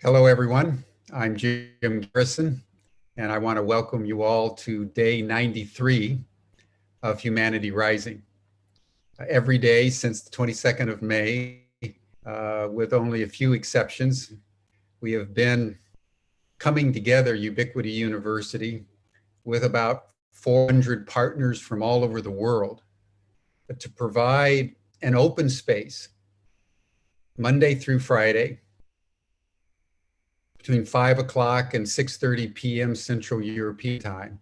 Hello, everyone. I'm Jim Garrison, and I want to welcome you all to day 93 of Humanity Rising. Every day since the 22nd of May, with only a few exceptions, we have been coming together, Ubiquity University, with about 400 partners from all over the world to provide an open space Monday through Friday between 5 o'clock and 6:30 p.m. Central European time,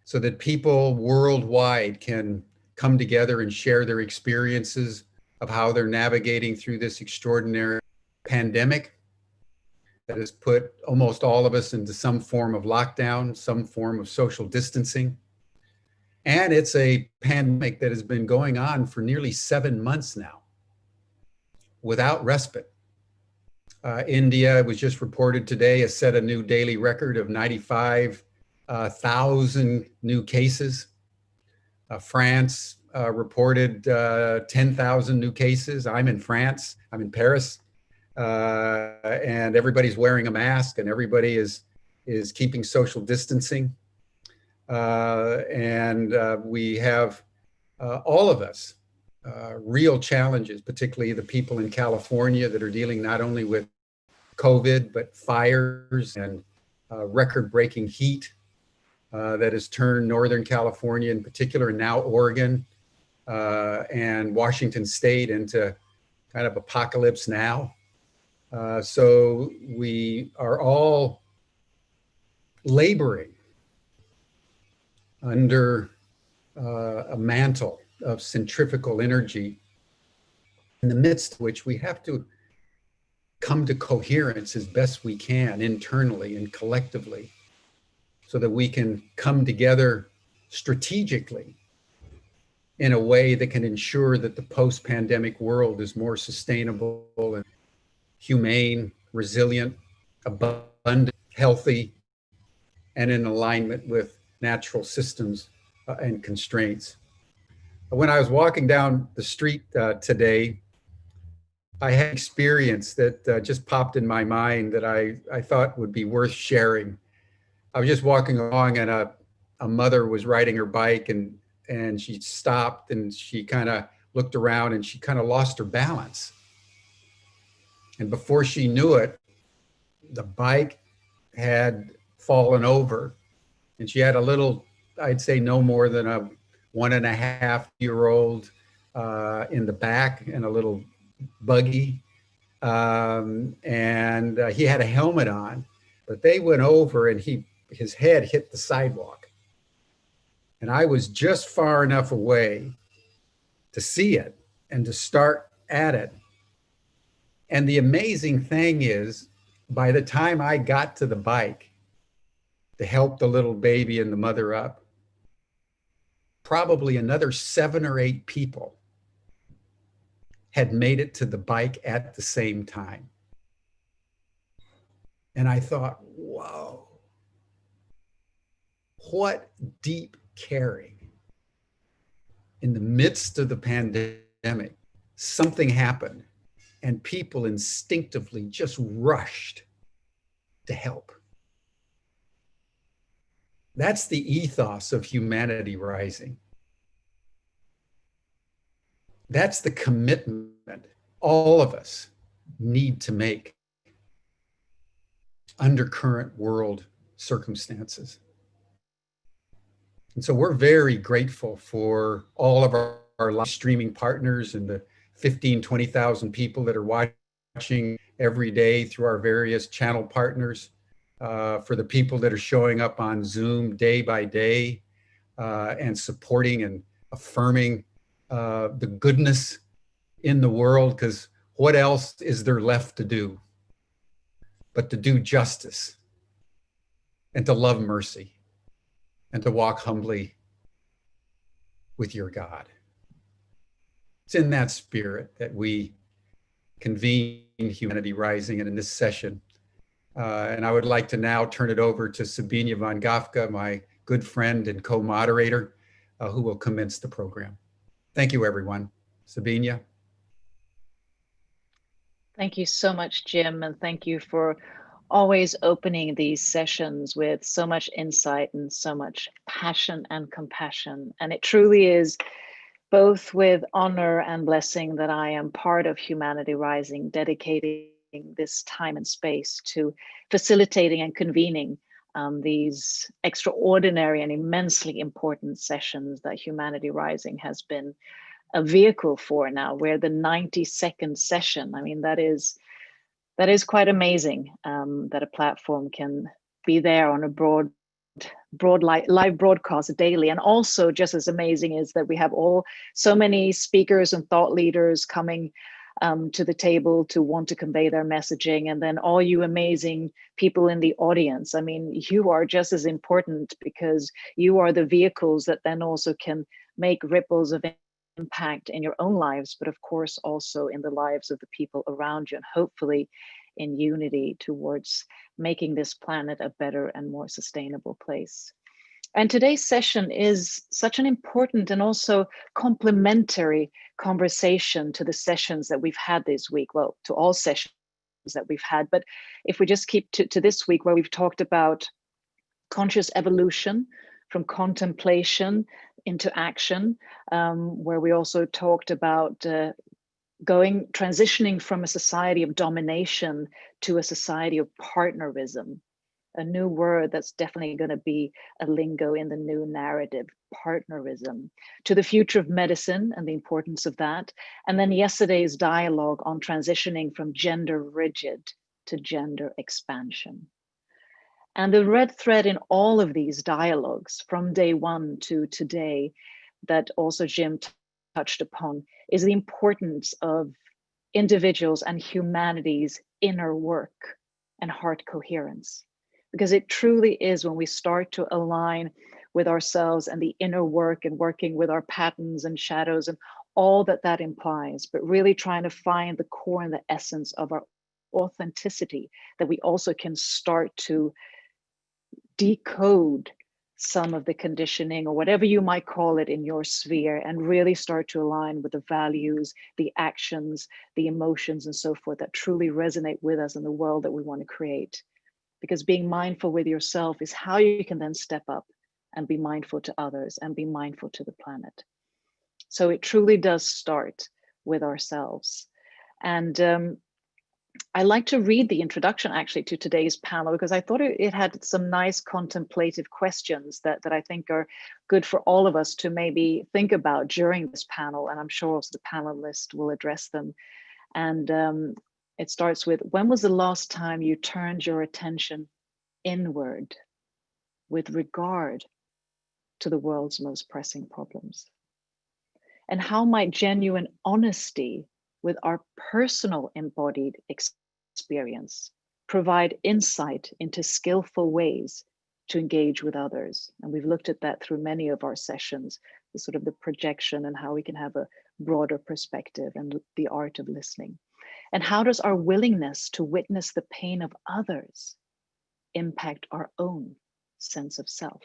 so that people worldwide can come together and share their experiences of how they're navigating through this extraordinary pandemic that has put almost all of us into some form of lockdown, some form of social distancing. And it's a pandemic that has been going on for nearly 7 months now without respite. India, it was just reported today, has set a new daily record of 95,000 new cases. France reported 10,000 new cases. I'm in France, I'm in Paris, and everybody's wearing a mask and everybody is keeping social distancing. And we have, all of us, real challenges, particularly the people in California that are dealing not only with COVID, but fires and record-breaking heat that has turned Northern California in particular, and now Oregon and Washington State into kind of apocalypse now. So we are all laboring under a mantle of centrifugal energy, in the midst of which we have to come to coherence as best we can internally and collectively, so that we can come together strategically in a way that can ensure that the post-pandemic world is more sustainable and humane, resilient, abundant, healthy, and in alignment with natural systems and constraints. When I was walking down the street today, I had an experience that just popped in my mind that I thought would be worth sharing. I was just walking along and a mother was riding her bike and she stopped and she kind of looked around and she kind of lost her balance. And before she knew it, the bike had fallen over and she had a little, I'd say no more than a 1.5-year-old in the back and a little buggy. And he had a helmet on, but they went over and his head hit the sidewalk. And I was just far enough away to see it and to start at it. And the amazing thing is, by the time I got to the bike to help the little baby and the mother up, probably another 7 or 8 people had made it to the bike at the same time. And I thought, whoa, what deep caring. In the midst of the pandemic, something happened and people instinctively just rushed to help. That's the ethos of Humanity Rising. That's the commitment all of us need to make under current world circumstances. And so we're very grateful for all of our live streaming partners and the 15, 20,000 people that are watching every day through our various channel partners, for the people that are showing up on Zoom day by day and supporting and affirming the goodness in the world, because what else is there left to do but to do justice and to love mercy and to walk humbly with your God. It's in that spirit that we convene Humanity Rising and in this session. And I would like to now turn it over to Sabina von Gafka, my good friend and co-moderator, who will commence the program. Thank you, everyone. Sabina. Thank you so much, Jim, and thank you for always opening these sessions with so much insight and so much passion and compassion. And it truly is both with honor and blessing that I am part of Humanity Rising, dedicating this time and space to facilitating and convening these extraordinary and immensely important sessions that Humanity Rising has been a vehicle for now. We're the 92nd session. I mean, that is quite amazing, that a platform can be there on a broad live broadcast daily. And also just as amazing is that we have so many speakers and thought leaders coming to the table to want to convey their messaging. And then all you amazing people in the audience. I mean, you are just as important, because you are the vehicles that then also can make ripples of impact in your own lives, but of course also in the lives of the people around you, and hopefully in unity towards making this planet a better and more sustainable place. And today's session is such an important and also complementary conversation to the sessions that we've had this week. Well, to all sessions that we've had, but if we just keep to this week, where we've talked about conscious evolution from contemplation into action, where we also talked about transitioning from a society of domination to a society of partnerism, a new word that's definitely going to be a lingo in the new narrative, partnerism, to the future of medicine and the importance of that. And then yesterday's dialogue on transitioning from gender rigid to gender expansion. And the red thread in all of these dialogues from day one to today, that also Jim touched upon, is the importance of individuals and humanity's inner work and heart coherence. Because it truly is when we start to align with ourselves and the inner work and working with our patterns and shadows and all that implies, but really trying to find the core and the essence of our authenticity, that we also can start to decode some of the conditioning or whatever you might call it in your sphere, and really start to align with the values, the actions, the emotions, and so forth that truly resonate with us in the world that we want to create. Because being mindful with yourself is how you can then step up and be mindful to others and be mindful to the planet. So it truly does start with ourselves. And I like to read the introduction actually to today's panel, because I thought it had some nice contemplative questions that I think are good for all of us to maybe think about during this panel. And I'm sure also the panelists will address them. And it starts with, when was the last time you turned your attention inward with regard to the world's most pressing problems? And how might genuine honesty with our personal embodied experience provide insight into skillful ways to engage with others? And we've looked at that through many of our sessions, the sort of the projection and how we can have a broader perspective and the art of listening. And how does our willingness to witness the pain of others impact our own sense of self?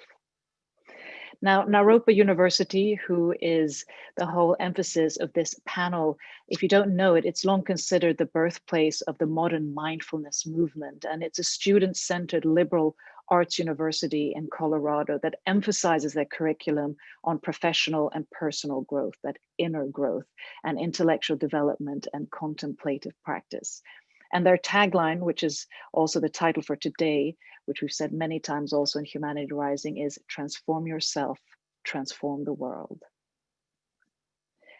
Now, Naropa University, who is the whole emphasis of this panel, if you don't know it, it's long considered the birthplace of the modern mindfulness movement. And it's a student-centered liberal arts university in Colorado that emphasizes their curriculum on professional and personal growth, that inner growth and intellectual development and contemplative practice. And their tagline, which is also the title for today, which we've said many times also in Humanity Rising, is transform yourself, transform the world.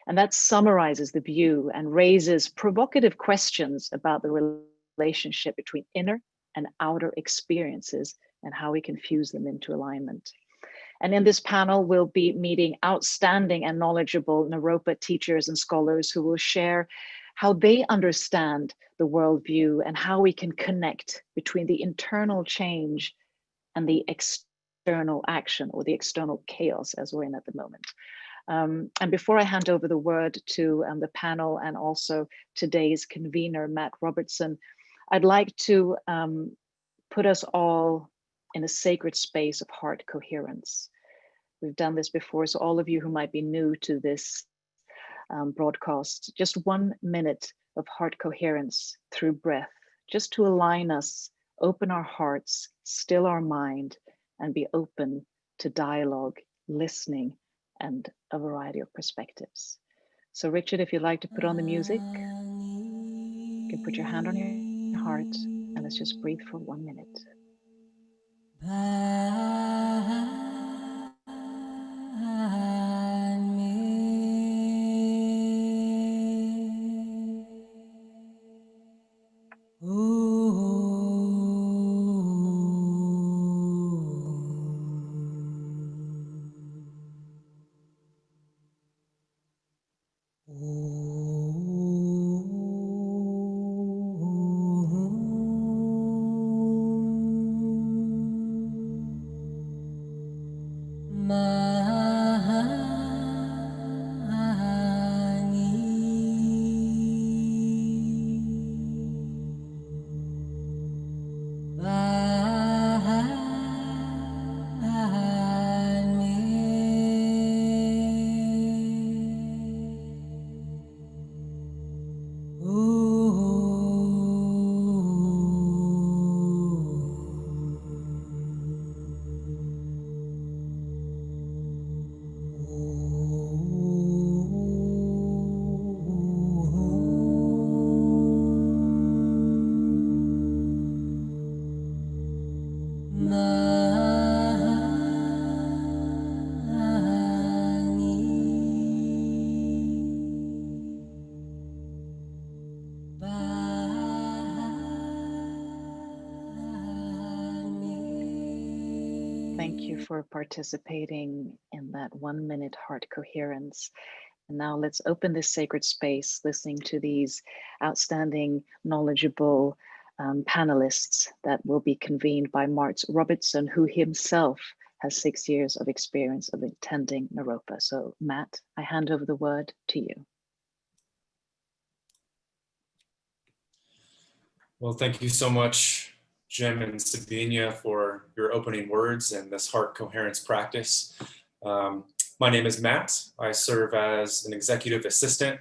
And that summarizes the view and raises provocative questions about the relationship between inner and outer experiences and how we can fuse them into alignment. And in this panel, we'll be meeting outstanding and knowledgeable Naropa teachers and scholars who will share how they understand the worldview and how we can connect between the internal change and the external action, or the external chaos as we're in at the moment. And before I hand over the word to the panel and also today's convener, Matt Robertson, I'd like to put us all in a sacred space of heart coherence. We've done this before, so all of you who might be new to this broadcast, just 1 minute of heart coherence through breath, just to align us open our hearts, still our mind, and be open to dialogue, listening, and a variety of perspectives. So Richard, if you'd like to put on the music, you can put your hand on your heart and let's just breathe for 1 minute. Thank you for participating in that 1 minute heart coherence. And now let's open this sacred space, listening to these outstanding, knowledgeable panelists that will be convened by Martz Robertson, who himself has 6 years of experience of attending Naropa. So Matt, I hand over the word to you. Well, thank you so much, Jim and Sabina, for your opening words and this heart coherence practice. My name is Matt. I serve as an executive assistant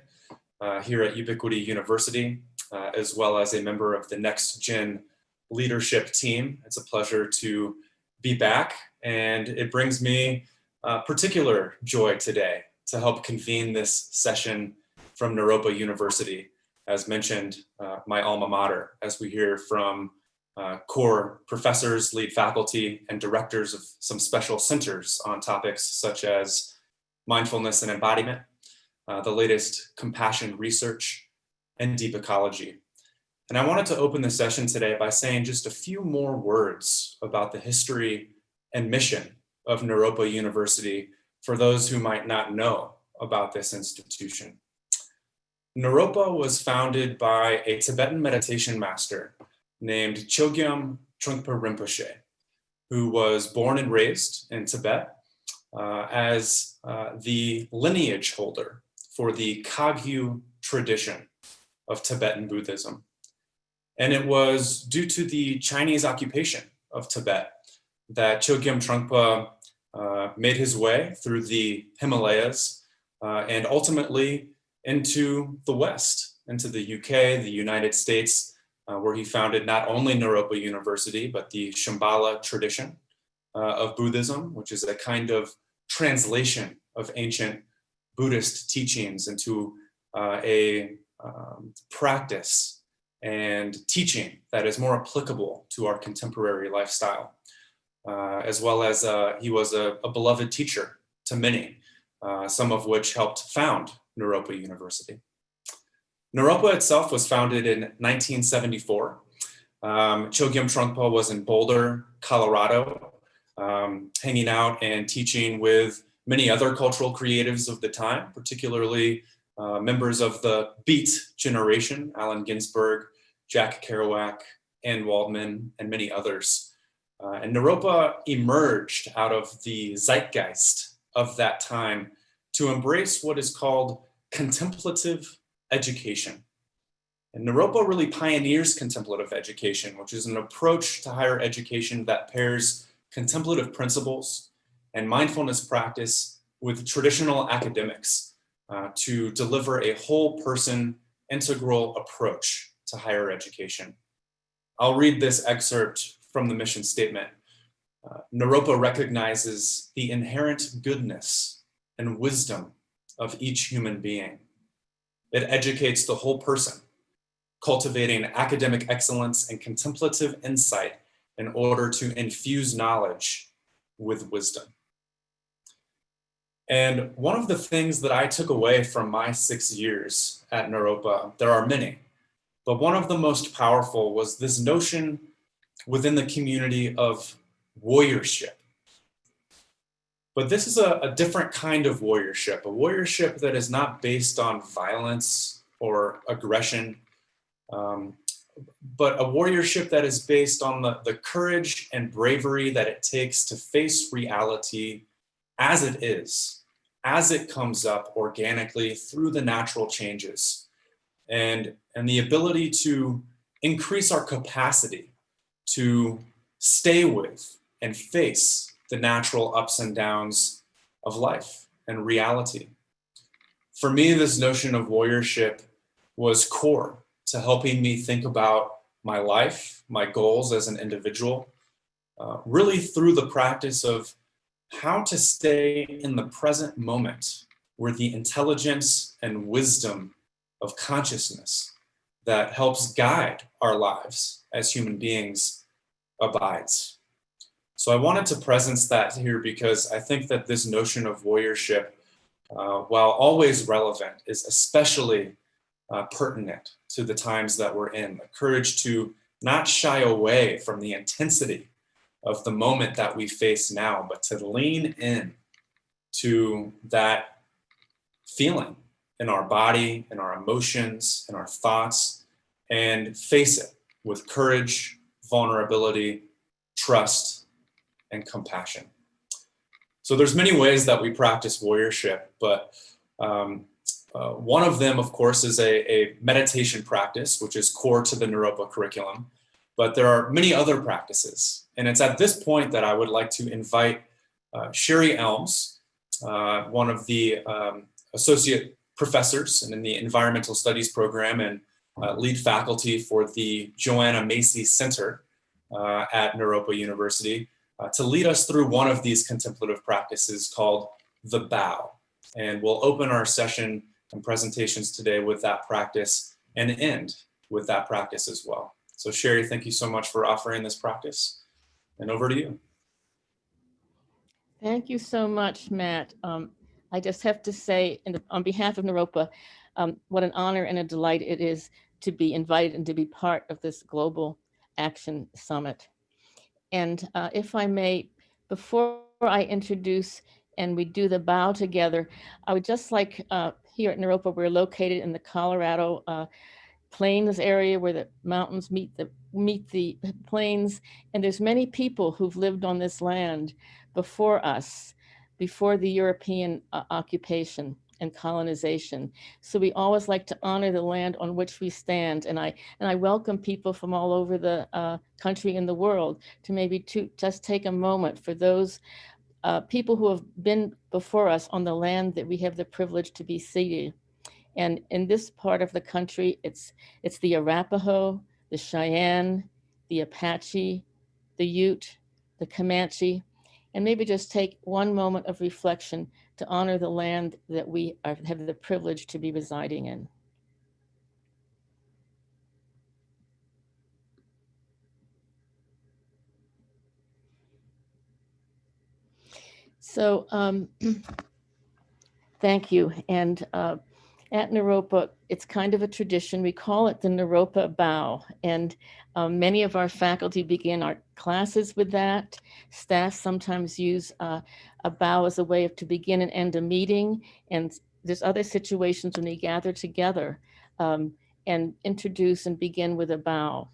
here at Ubiquity University, as well as a member of the Next Gen leadership team. It's a pleasure to be back, and it brings me particular joy today to help convene this session from Naropa University. As mentioned, my alma mater, as we hear from core professors, lead faculty, and directors of some special centers on topics such as mindfulness and embodiment, the latest compassion research, and deep ecology. And I wanted to open the session today by saying just a few more words about the history and mission of Naropa University for those who might not know about this institution. Naropa was founded by a Tibetan meditation master named Chogyam Trungpa Rinpoche, who was born and raised in Tibet as the lineage holder for the Kagyu tradition of Tibetan Buddhism. And it was due to the Chinese occupation of Tibet that Chogyam Trungpa made his way through the Himalayas and ultimately into the West, into the UK, the United States, where he founded not only Naropa University, but the Shambhala tradition of Buddhism, which is a kind of translation of ancient Buddhist teachings into a practice and teaching that is more applicable to our contemporary lifestyle, as well as he was a beloved teacher to many, some of which helped found Naropa University. Naropa itself was founded in 1974. Chogyam Trungpa was in Boulder, Colorado, hanging out and teaching with many other cultural creatives of the time, particularly members of the Beat generation, Allen Ginsberg, Jack Kerouac, Ann Waldman, and many others. And Naropa emerged out of the zeitgeist of that time to embrace what is called contemplative education. And Naropa really pioneers contemplative education, which is an approach to higher education that pairs contemplative principles and mindfulness practice with traditional academics to deliver a whole person integral approach to higher education. I'll read this excerpt from the mission statement. Naropa recognizes the inherent goodness and wisdom of each human being. It educates the whole person, cultivating academic excellence and contemplative insight in order to infuse knowledge with wisdom. And one of the things that I took away from my 6 years at Naropa, there are many, but one of the most powerful was this notion within the community of warriorship. But this is a different kind of warriorship, a warriorship that is not based on violence or aggression, but a warriorship that is based on the courage and bravery that it takes to face reality as it is, as it comes up organically through the natural changes, and the ability to increase our capacity to stay with and face the natural ups and downs of life and reality. For me, this notion of warriorship was core to helping me think about my life, my goals as an individual, really through the practice of how to stay in the present moment where the intelligence and wisdom of consciousness that helps guide our lives as human beings abides. So I wanted to presence that here because I think that this notion of warriorship, while always relevant, is especially pertinent to the times that we're in. The courage to not shy away from the intensity of the moment that we face now, but to lean in to that feeling in our body, in our emotions, in our thoughts, and face it with courage, vulnerability, trust, and compassion. So there's many ways that we practice warriorship, but one of them, of course, is a meditation practice, which is core to the Naropa curriculum. But there are many other practices. And it's at this point that I would like to invite Sherry Elms, one of the associate professors in the environmental studies program and lead faculty for the Joanna Macy Center at Naropa University, to lead us through one of these contemplative practices called the bow. And we'll open our session and presentations today with that practice and end with that practice as well. So Sherry, thank you so much for offering this practice, and over to you. Thank you so much, Matt. I just have to say, on behalf of Naropa, what an honor and a delight it is to be invited and to be part of this Global Action Summit. And if I may, before I introduce and we do the bow together, I would just like, here at Naropa, we're located in the Colorado Plains area where the mountains meet the plains. And there's many people who've lived on this land before us, before the European occupation and colonization. So we always like to honor the land on which we stand. And I welcome people from all over the country and the world to maybe just take a moment for those people who have been before us on the land that we have the privilege to be seated. And in this part of the country, it's the Arapaho, the Cheyenne, the Apache, the Ute, the Comanche, and maybe just take one moment of reflection to honor the land that we have the privilege to be residing in. So thank you. And at Naropa, it's kind of a tradition. We call it the Naropa bow. And many of our faculty begin our classes with that. Staff sometimes use a bow as a way to begin and end a meeting. And there's other situations when we gather together and introduce and begin with a bow.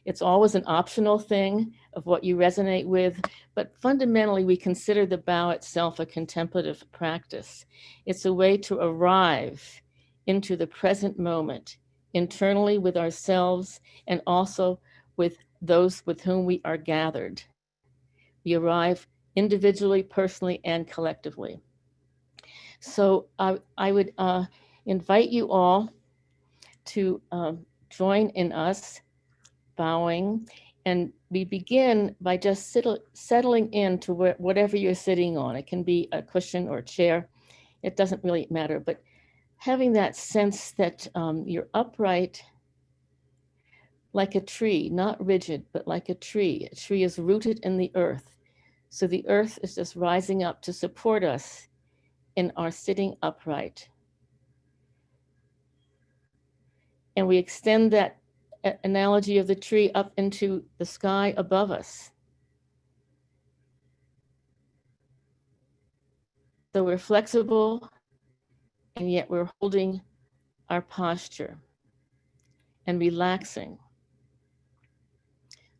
It's always an optional thing of what you resonate with, but fundamentally we consider the bow itself a contemplative practice. It's a way to arrive into the present moment, internally with ourselves and also with those with whom we are gathered. We arrive individually, personally, and collectively. So I would invite you all to join in us bowing, and we begin by just settling into whatever you're sitting on. It can be a cushion or a chair. It doesn't really matter, but having that sense that you're upright like a tree, not rigid, but like a tree. A tree is rooted in the earth. So the earth is just rising up to support us in our sitting upright. And we extend that analogy of the tree up into the sky above us. So we're flexible, and yet we're holding our posture and relaxing.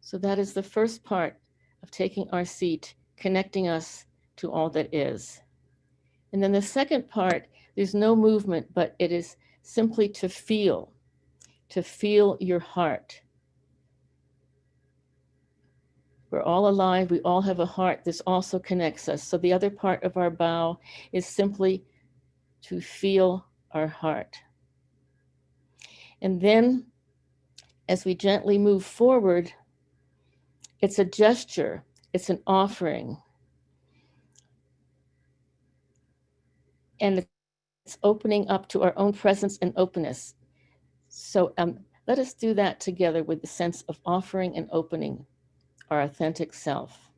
So that is the first part of taking our seat, connecting us to all that is. And then the second part, there's no movement, but it is simply to feel your heart. We're all alive, we all have a heart. This also connects us. So the other part of our bow is simply to feel our heart. And then as we gently move forward, it's a gesture, it's an offering. And it's opening up to our own presence and openness. So let us do that together with the sense of offering and opening our authentic self.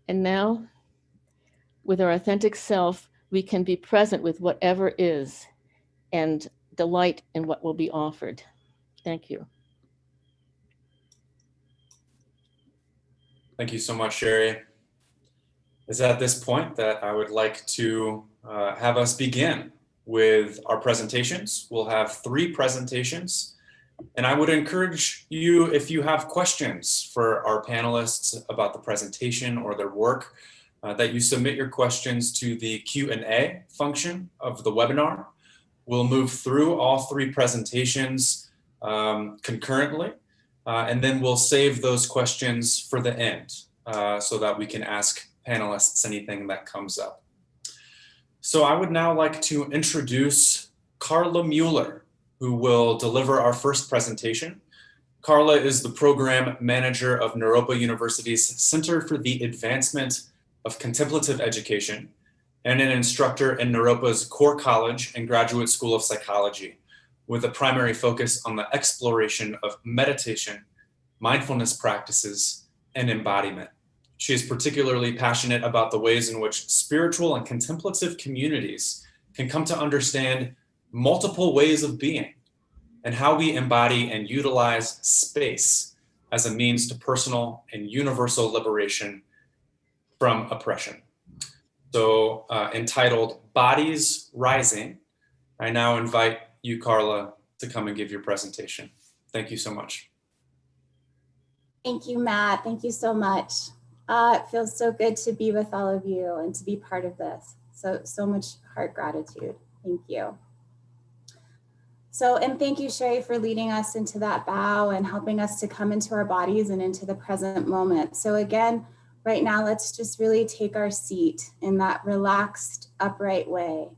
And now, with our authentic self, we can be present with whatever is and delight in what will be offered. Thank you. Thank you so much, Sherry. It's at this point that I would like to have us begin with our presentations. We'll have 3 presentations, and I would encourage you, if you have questions for our panelists about the presentation or their work, that you submit your questions to the Q&A function of the webinar. We'll move through all 3 presentations concurrently, and then we'll save those questions for the end so that we can ask panelists anything that comes up. So I would now like to introduce Carla Mueller, who will deliver our first presentation. Carla is the program manager of Naropa University's Center for the Advancement of Contemplative Education and an instructor in Naropa's Core College and Graduate School of Psychology, with a primary focus on the exploration of meditation, mindfulness practices, and embodiment. She is particularly passionate about the ways in which spiritual and contemplative communities can come to understand multiple ways of being and how we embody and utilize space as a means to personal and universal liberation from oppression. So entitled Bodies Rising, I now invite you, Carla, to come and give your presentation. Thank you so much. Thank you, Matt. Thank you so much. It feels so good to be with all of you and to be part of this. So much heart gratitude. Thank you. And thank you, Sherry, for leading us into that bow and helping us to come into our bodies and into the present moment. So again, right now, let's just really take our seat in that relaxed, upright way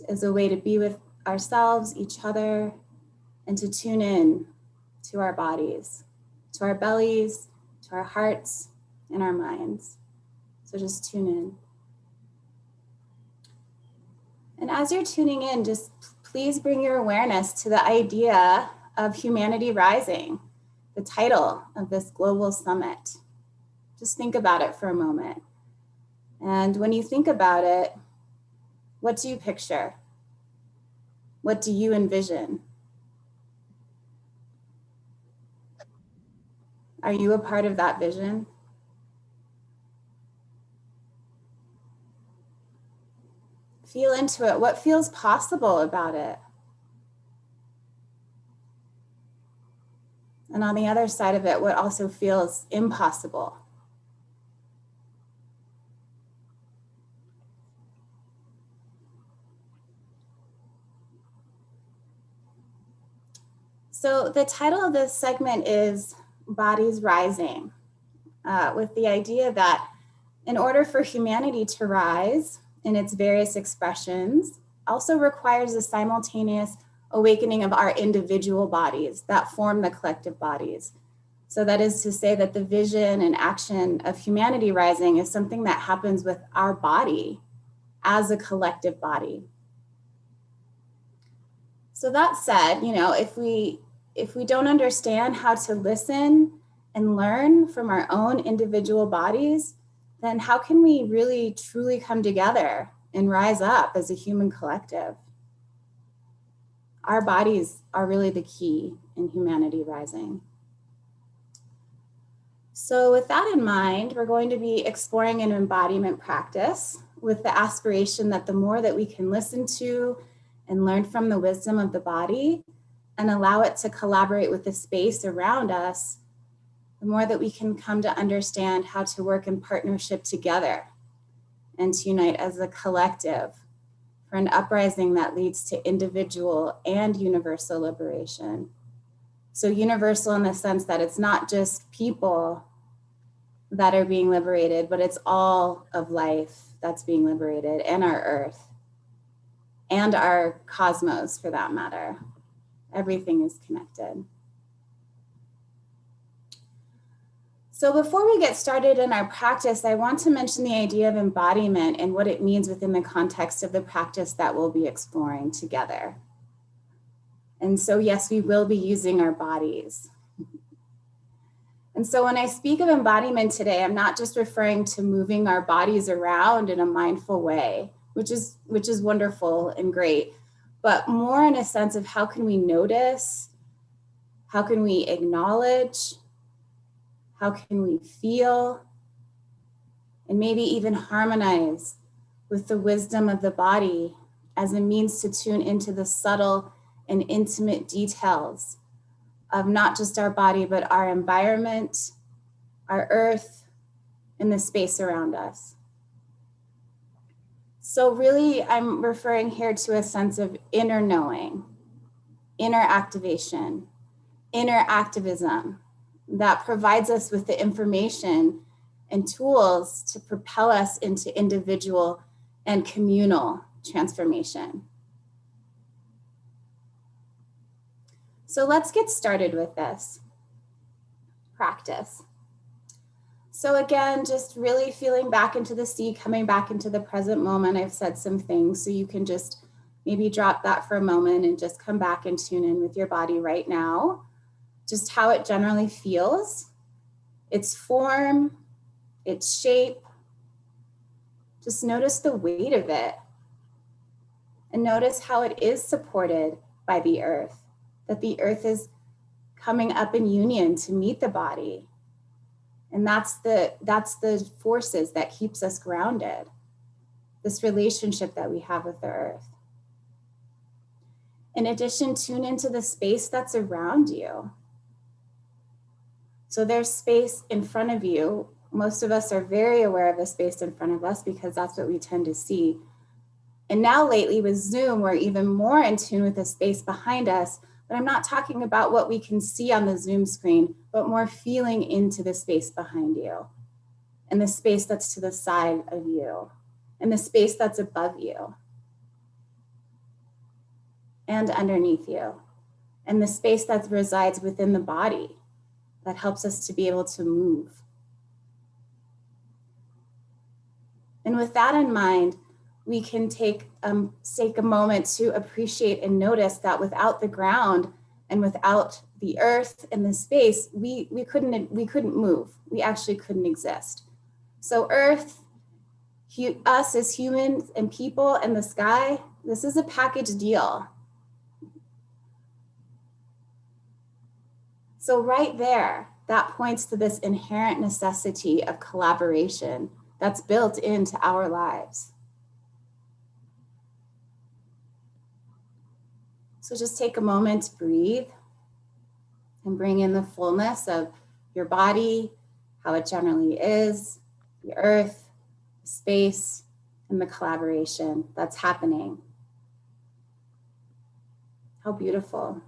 as a way to be with ourselves, each other, and to tune in to our bodies, to our bellies, to our hearts, and our minds. So just tune in. And as you're tuning in, just please bring your awareness to the idea of humanity rising, the title of this global summit. Just think about it for a moment. And when you think about it, what do you picture? What do you envision? Are you a part of that vision? Feel into it. What feels possible about it? And on the other side of it, what also feels impossible? So the title of this segment is Bodies Rising, with the idea that In order for humanity to rise in its various expressions, also requires a simultaneous awakening of our individual bodies that form the collective bodies. So that is to say that the vision and action of humanity rising is something that happens with our body as a collective body. So that said, you know, if we don't understand how to listen and learn from our own individual bodies, then how can we really truly come together and rise up as a human collective? Our bodies are really the key in humanity rising. So with that in mind, we're going to be exploring an embodiment practice with the aspiration that the more that we can listen to and learn from the wisdom of the body and allow it to collaborate with the space around us, the more that we can come to understand how to work in partnership together and to unite as a collective for an uprising that leads to individual and universal liberation. So universal in the sense that it's not just people that are being liberated, but it's all of life that's being liberated, and our earth, and our cosmos for that matter. Everything is connected. So before we get started in our practice, I want to mention the idea of embodiment and what it means within the context of the practice that we'll be exploring together. And so yes, we will be using our bodies. And so when I speak of embodiment today, I'm not just referring to moving our bodies around in a mindful way, which is wonderful and great, but more in a sense of how can we notice, how can we acknowledge, how can we feel, and maybe even harmonize with the wisdom of the body as a means to tune into the subtle and intimate details of not just our body, but our environment, our earth, and the space around us. So really, I'm referring here to a sense of inner knowing, inner activation, inner activism that provides us with the information and tools to propel us into individual and communal transformation. So let's get started with this practice. So again, just really feeling back into the sea, coming back into the present moment. I've said some things, so you can just maybe drop that for a moment and just come back and tune in with your body right now, just how it generally feels, its form, its shape. Just notice the weight of it and notice how it is supported by the earth, that the earth is coming up in union to meet the body. And that's the forces that keeps us grounded, this relationship that we have with the earth. In addition, tune into the space that's around you. So there's space in front of you. Most of us are very aware of the space in front of us because that's what we tend to see. And now lately with Zoom, we're even more in tune with the space behind us. But I'm not talking about what we can see on the Zoom screen, but more feeling into the space behind you and the space that's to the side of you and the space that's above you and underneath you and the space that resides within the body that helps us to be able to move. And with that in mind, we can take a moment to appreciate and notice that without the ground and without the earth and the space, we couldn't move. We actually couldn't exist. So earth, us as humans and people and the sky, this is a package deal. So right there, that points to this inherent necessity of collaboration that's built into our lives. So just take a moment to breathe and bring in the fullness of your body, how it generally is, the earth, the space, and the collaboration that's happening. How beautiful.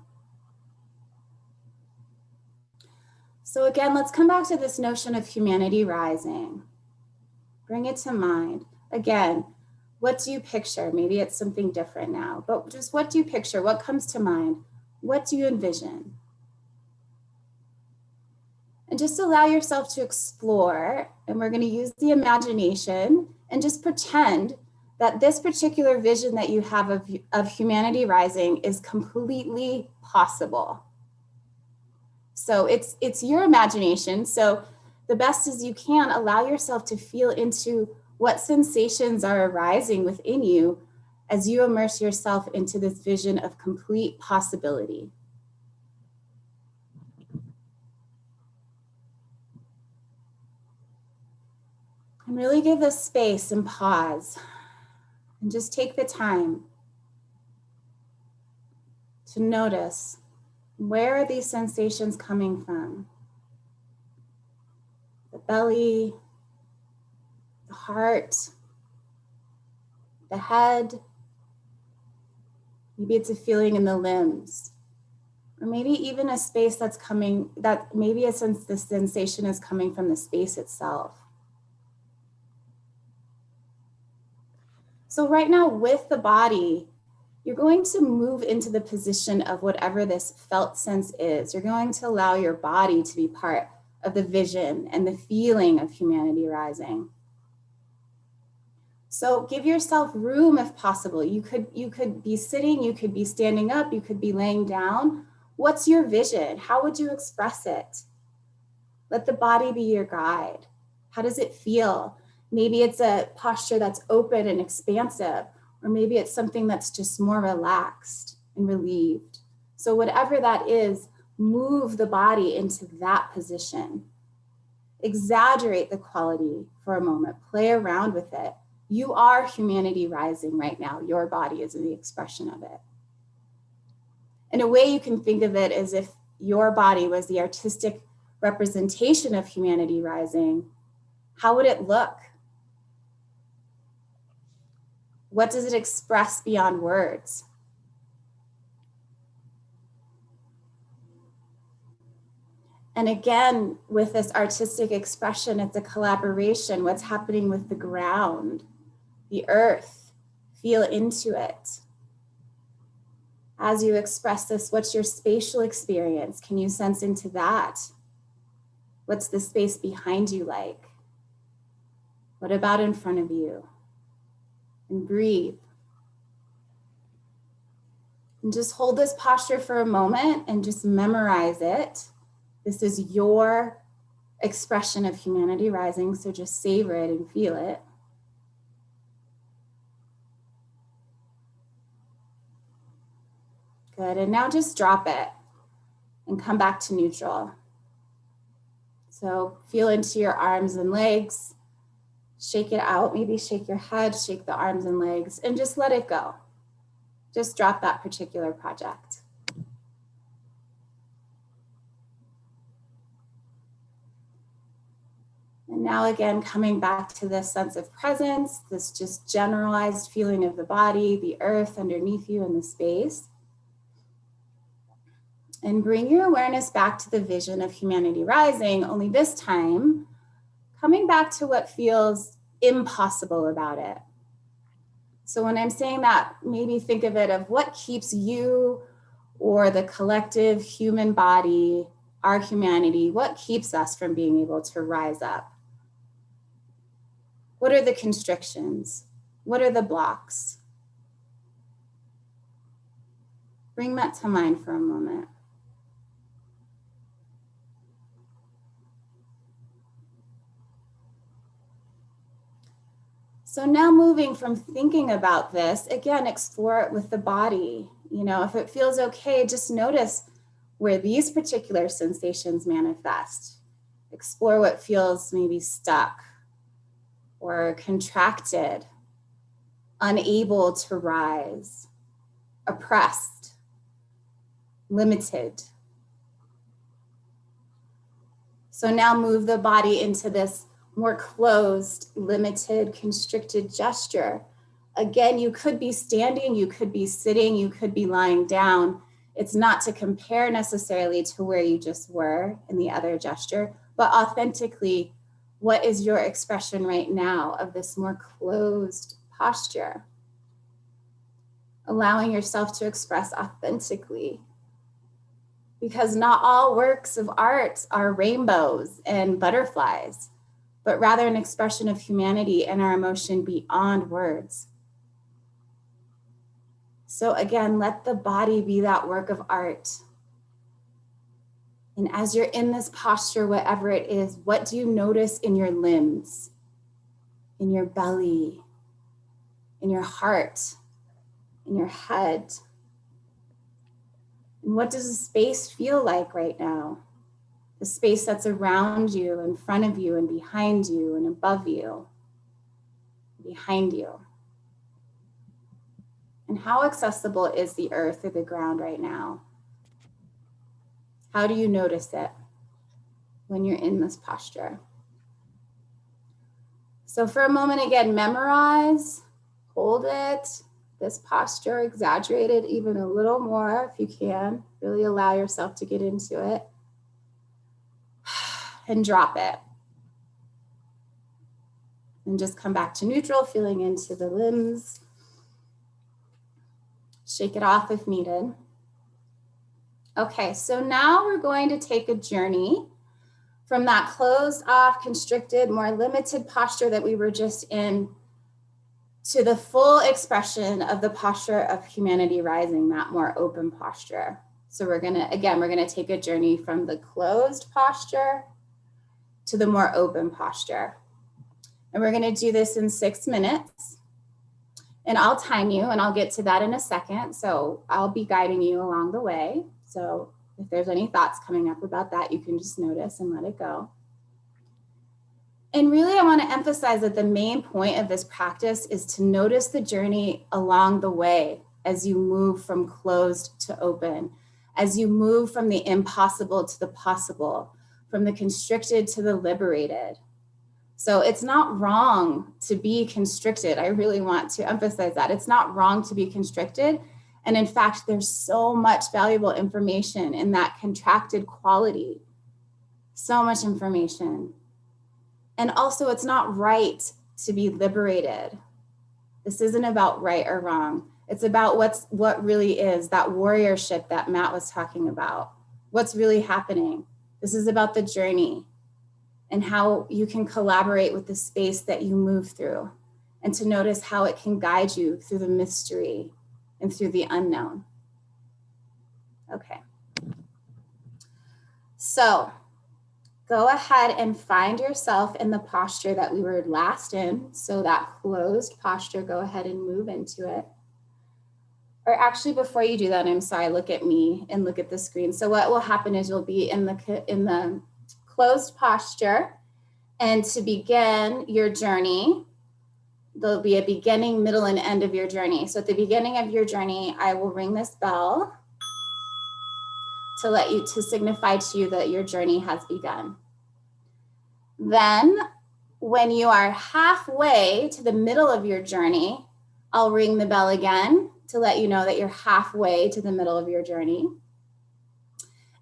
So again, let's come back to this notion of humanity rising. Bring it to mind. Again, what do you picture? Maybe it's something different now, but just what do you picture? What comes to mind? What do you envision? And just allow yourself to explore, and we're going to use the imagination and just pretend that this particular vision that you have of humanity rising is completely possible. So it's your imagination. So the best as you can, allow yourself to feel into what sensations are arising within you as you immerse yourself into this vision of complete possibility. And really give this space and pause and just take the time to notice, where are these sensations coming from? The belly, the heart, the head. Maybe it's a feeling in the limbs, or maybe even a space that's coming, that maybe the sensation is coming from the space itself. So right now with the body, you're going to move into the position of whatever this felt sense is. You're going to allow your body to be part of the vision and the feeling of humanity rising. So give yourself room if possible. You could be sitting, you could be standing up, you could be laying down. What's your vision? How would you express it? Let the body be your guide. How does it feel? Maybe it's a posture that's open and expansive, or maybe it's something that's just more relaxed and relieved. So whatever that is, move the body into that position. Exaggerate the quality for a moment, play around with it. You are humanity rising right now. Your body is in the expression of it. And a way you can think of it is if your body was the artistic representation of humanity rising, how would it look? What does it express beyond words? And again, with this artistic expression, it's a collaboration. What's happening with the ground, the earth? Feel into it. As you express this, what's your spatial experience? Can you sense into that? What's the space behind you like? What about in front of you? And breathe. And just hold this posture for a moment and just memorize it. This is your expression of humanity rising, so just savor it and feel it. Good, and now just drop it and come back to neutral. So feel into your arms and legs. Shake it out, maybe shake your head, shake the arms and legs, and just let it go. Just drop that particular project. And now again, coming back to this sense of presence, this just generalized feeling of the body, the earth underneath you and the space. And bring your awareness back to the vision of humanity rising, only this time, coming back to what feels impossible about it. So when I'm saying that, maybe think of it of what keeps you or the collective human body, our humanity, what keeps us from being able to rise up? What are the constrictions? What are the blocks? Bring that to mind for a moment. So now moving from thinking about this, again, explore it with the body. You know, if it feels okay, just notice where these particular sensations manifest. Explore what feels maybe stuck or contracted, unable to rise, oppressed, limited. So now move the body into this more closed, limited, constricted gesture. Again, you could be standing, you could be sitting, you could be lying down. It's not to compare necessarily to where you just were in the other gesture, but authentically, What is your expression right now of this more closed posture? Allowing yourself to express authentically. Because not all works of art are rainbows and butterflies, but rather an expression of humanity and our emotion beyond words. So again, let the body be that work of art. And as you're in this posture, whatever it is, what do you notice in your limbs, in your belly, in your heart, in your head? And what does the space feel like right now? The space that's around you, in front of you, and behind you, and above you, behind you. And how accessible is the earth or the ground right now? How do you notice it when you're in this posture? So for a moment, again, memorize, hold it, this posture, exaggerate it even a little more if you can. Really allow yourself to get into it. And drop it. And just come back to neutral, feeling into the limbs. Shake it off if needed. Okay, so now we're going to take a journey from that closed off, constricted, more limited posture that we were just in to the full expression of the posture of humanity rising, that more open posture. So we're gonna take a journey from the closed posture to the more open posture. And we're gonna do this in 6 minutes. And I'll time you, and I'll get to that in a second. So I'll be guiding you along the way. So if there's any thoughts coming up about that, you can just notice and let it go. And really, I want to emphasize that the main point of this practice is to notice the journey along the way as you move from closed to open, as you move from the impossible to the possible, from the constricted to the liberated. So it's not wrong to be constricted. I really want to emphasize that. It's not wrong to be constricted. And in fact, there's so much valuable information in that contracted quality. So much information. And also, it's not right to be liberated. This isn't about right or wrong. It's about what really is, that warriorship that Matt was talking about. What's really happening. This is about the journey and how you can collaborate with the space that you move through, and to notice how it can guide you through the mystery and through the unknown. Okay. So go ahead and find yourself in the posture that we were last in. So that closed posture, go ahead and move into it. Or actually, before you do that, I'm sorry, look at me and look at the screen. So what will happen is you'll be in the closed posture, and to begin your journey, there'll be a beginning, middle, and end of your journey. So at the beginning of your journey, I will ring this bell to signify to you that your journey has begun. Then when you are halfway to the middle of your journey, I'll ring the bell again to let you know that you're halfway to the middle of your journey.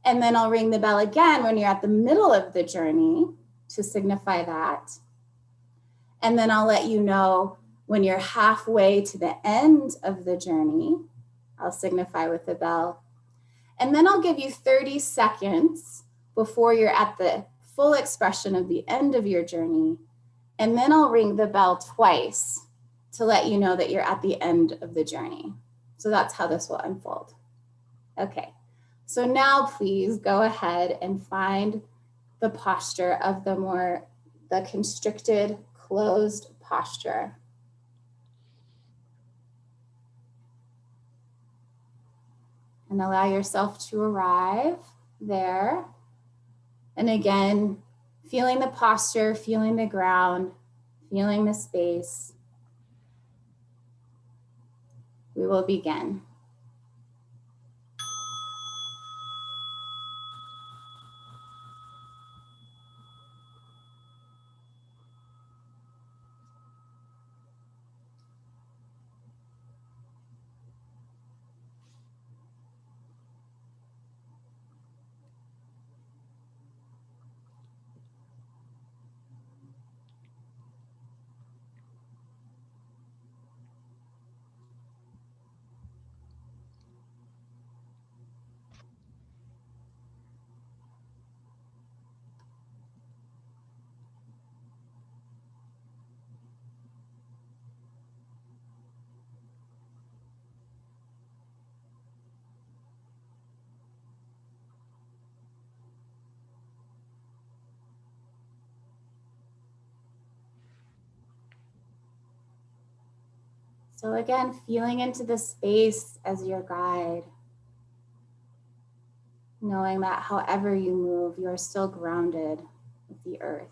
And then I'll ring the bell again when you're at the middle of the journey to signify that. And then I'll let you know when you're halfway to the end of the journey. I'll signify with the bell. And then I'll give you 30 seconds before you're at the full expression of the end of your journey. And then I'll ring the bell twice to let you know that you're at the end of the journey. So that's how this will unfold. Okay. So now please go ahead and find the posture of the constricted, closed posture. And allow yourself to arrive there. And again, feeling the posture, feeling the ground, feeling the space. We will begin. So again, feeling into the space as your guide, knowing that however you move, you are still grounded with the earth.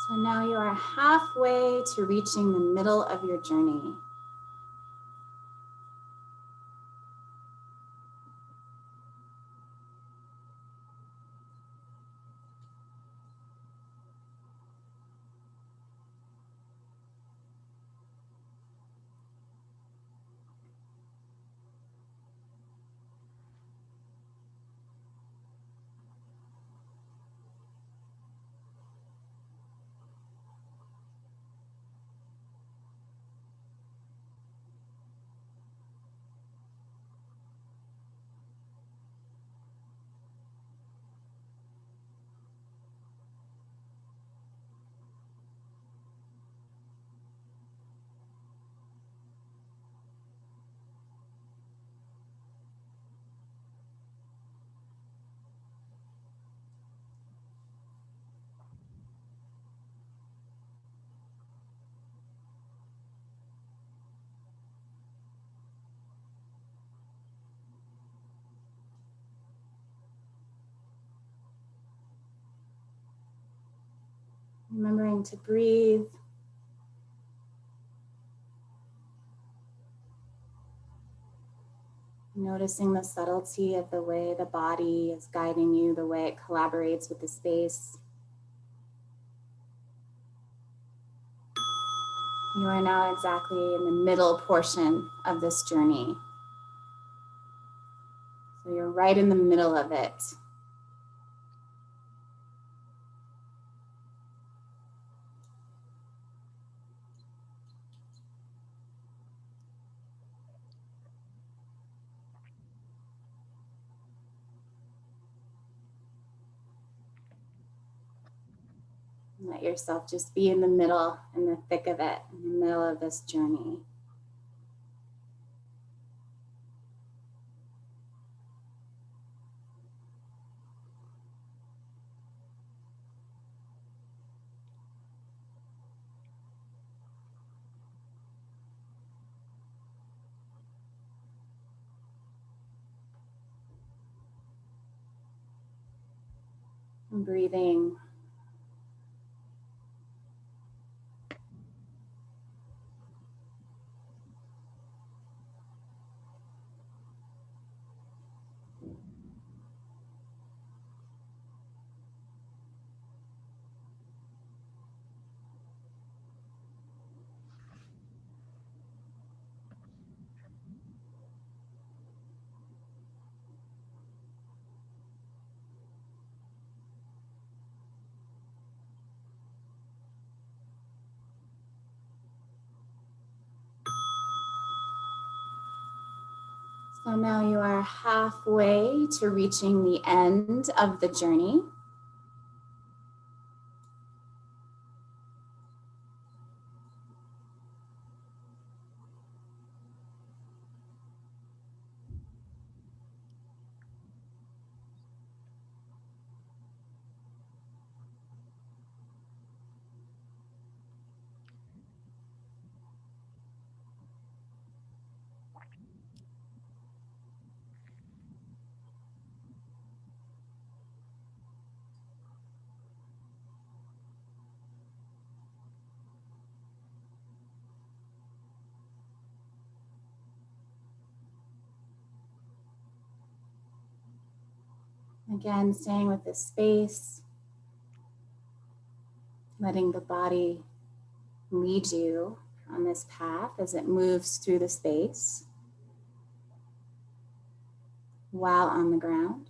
So now you are halfway to reaching the middle of your journey. Remembering to breathe. Noticing the subtlety of the way the body is guiding you, the way it collaborates with the space. You are now exactly in the middle portion of this journey. So you're right in the middle of it. Let yourself just be in the middle, in the thick of it, in the middle of this journey. And breathing. So now you are halfway to reaching the end of the journey. Again, staying with the space, letting the body lead you on this path as it moves through the space while on the ground.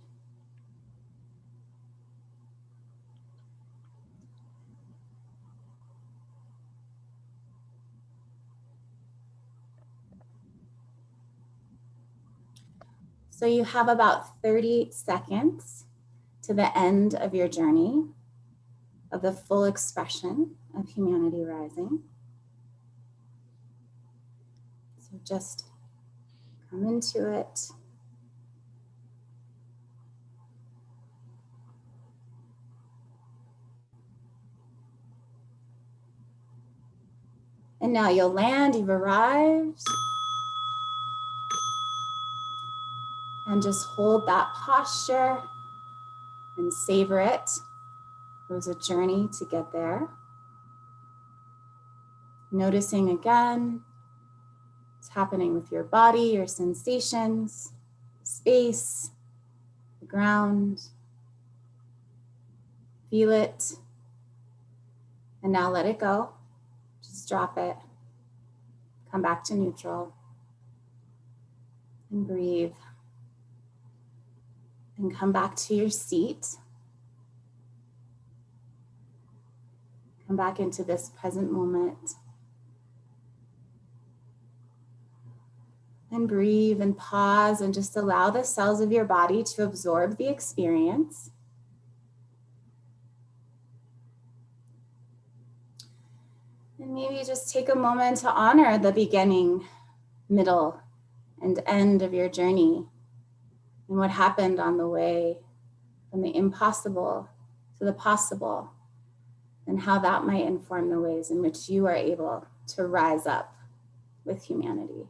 So you have about 30 seconds to the end of your journey of the full expression of humanity rising. So just come into it. And now you'll land, you've arrived. And just hold that posture and savor it. It was a journey to get there. Noticing again what's happening with your body, your sensations, space, the ground. Feel it. And now let it go. Just drop it. Come back to neutral. And breathe. And come back to your seat. Come back into this present moment. And breathe and pause and just allow the cells of your body to absorb the experience. And maybe just take a moment to honor the beginning, middle, and end of your journey and what happened on the way from the impossible to the possible, and how that might inform the ways in which you are able to rise up with humanity.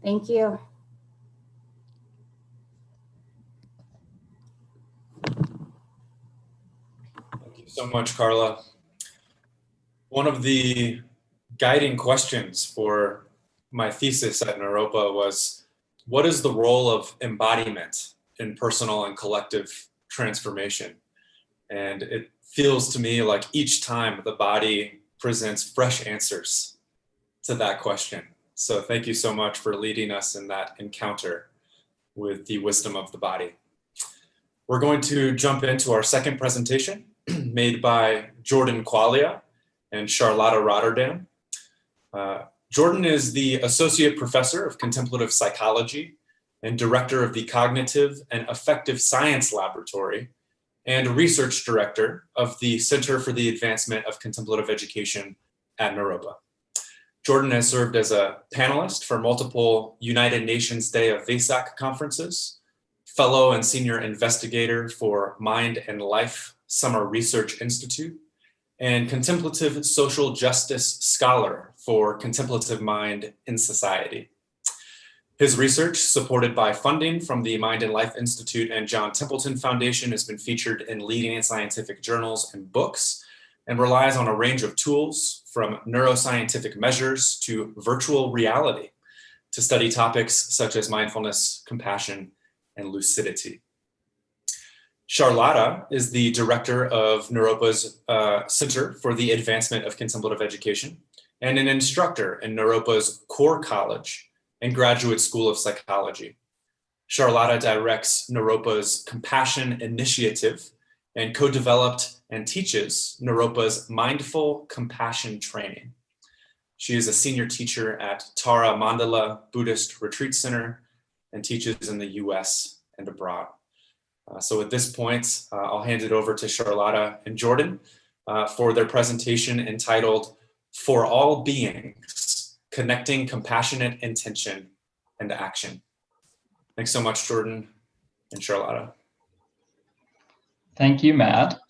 Thank you. Thank you so much, Carla. One of the guiding questions for my thesis at Naropa was, what is the role of embodiment in personal and collective transformation? And it feels to me like each time the body presents fresh answers to that question. So thank you so much for leading us in that encounter with the wisdom of the body. We're going to jump into our second presentation made by Jordan Qualia and Charlotta Rotterdam. Jordan is the Associate Professor of Contemplative Psychology and Director of the Cognitive and Affective Science Laboratory and Research Director of the Center for the Advancement of Contemplative Education at Naropa. Jordan has served as a panelist for multiple United Nations Day of Vesak conferences, fellow and senior investigator for Mind and Life Summer Research Institute, and contemplative social justice scholar for Contemplative Mind in Society. His research, supported by funding from the Mind and Life Institute and John Templeton Foundation, has been featured in leading scientific journals and books, and relies on a range of tools from neuroscientific measures to virtual reality to study topics such as mindfulness, compassion, and lucidity. Charlotta is the director of Naropa's Center for the Advancement of Contemplative Education and an instructor in Naropa's Core College and Graduate School of Psychology. Charlotta directs Naropa's Compassion Initiative and co-developed and teaches Naropa's Mindful Compassion Training. She is a senior teacher at Tara Mandala Buddhist Retreat Center and teaches in the US and abroad. So at this point, I'll hand it over to Charlotta and Jordan for their presentation entitled For All Beings, Connecting Compassionate Intention and Action. Thanks so much, Jordan and Charlotta. Thank you, Matt.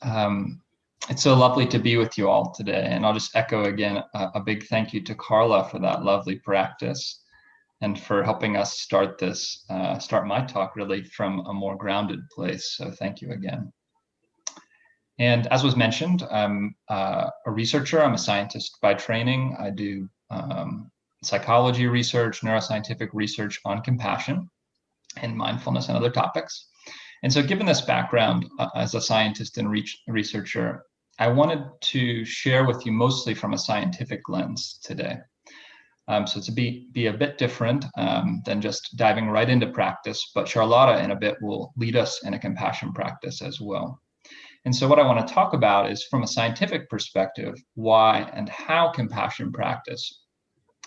It's so lovely to be with you all today. And I'll just echo again, a big thank you to Carla for that lovely practice and for helping us start my talk really from a more grounded place. So thank you again. And as was mentioned, I'm a researcher. I'm a scientist by training. I do psychology research, neuroscientific research on compassion and mindfulness and other topics. And so given this background as a scientist and researcher, I wanted to share with you mostly from a scientific lens today. So to be a bit different than just diving right into practice, but Charlotta in a bit will lead us in a compassion practice as well. And so what I want to talk about is, from a scientific perspective, why and how compassion practice,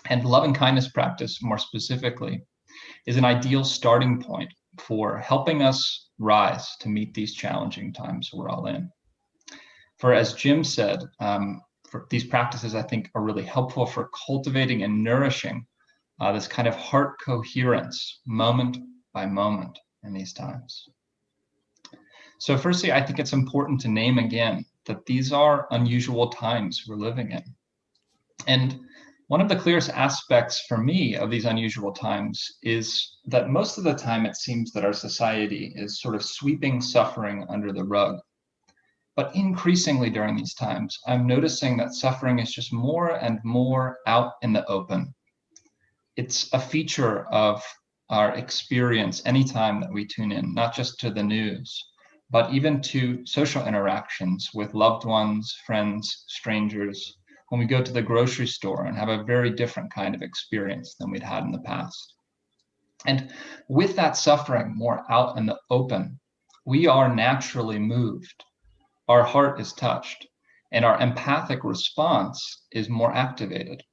and love and kindness practice more specifically, is an ideal starting point for helping us rise to meet these challenging times we're all in. For as Jim said, for these practices, I think, are really helpful for cultivating and nourishing this kind of heart coherence moment by moment in these times. So firstly, I think it's important to name again that these are unusual times we're living in. And one of the clearest aspects for me of these unusual times is that most of the time it seems that our society is sort of sweeping suffering under the rug. But increasingly during these times, I'm noticing that suffering is just more and more out in the open. It's a feature of our experience anytime that we tune in, not just to the news, but even to social interactions with loved ones, friends, strangers, when we go to the grocery store and have a very different kind of experience than we'd had in the past. And with that suffering more out in the open, we are naturally moved. Our heart is touched, and our empathic response is more activated.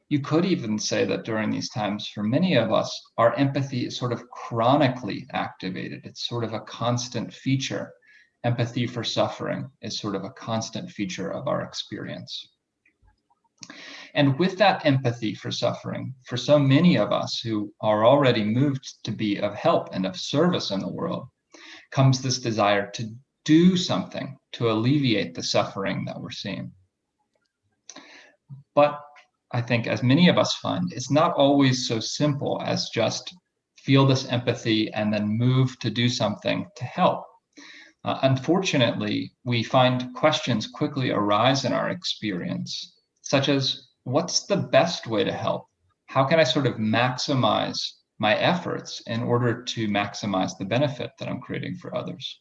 You could even say that during these times, for many of us, our empathy is sort of chronically activated. It's sort of a constant feature. Empathy for suffering is sort of a constant feature of our experience. And with that empathy for suffering, for so many of us who are already moved to be of help and of service in the world, comes this desire to do something to alleviate the suffering that we're seeing. But I think, as many of us find, it's not always so simple as just feel this empathy and then move to do something to help. Unfortunately, we find questions quickly arise in our experience, such as, what's the best way to help? How can I sort of maximize my efforts in order to maximize the benefit that I'm creating for others?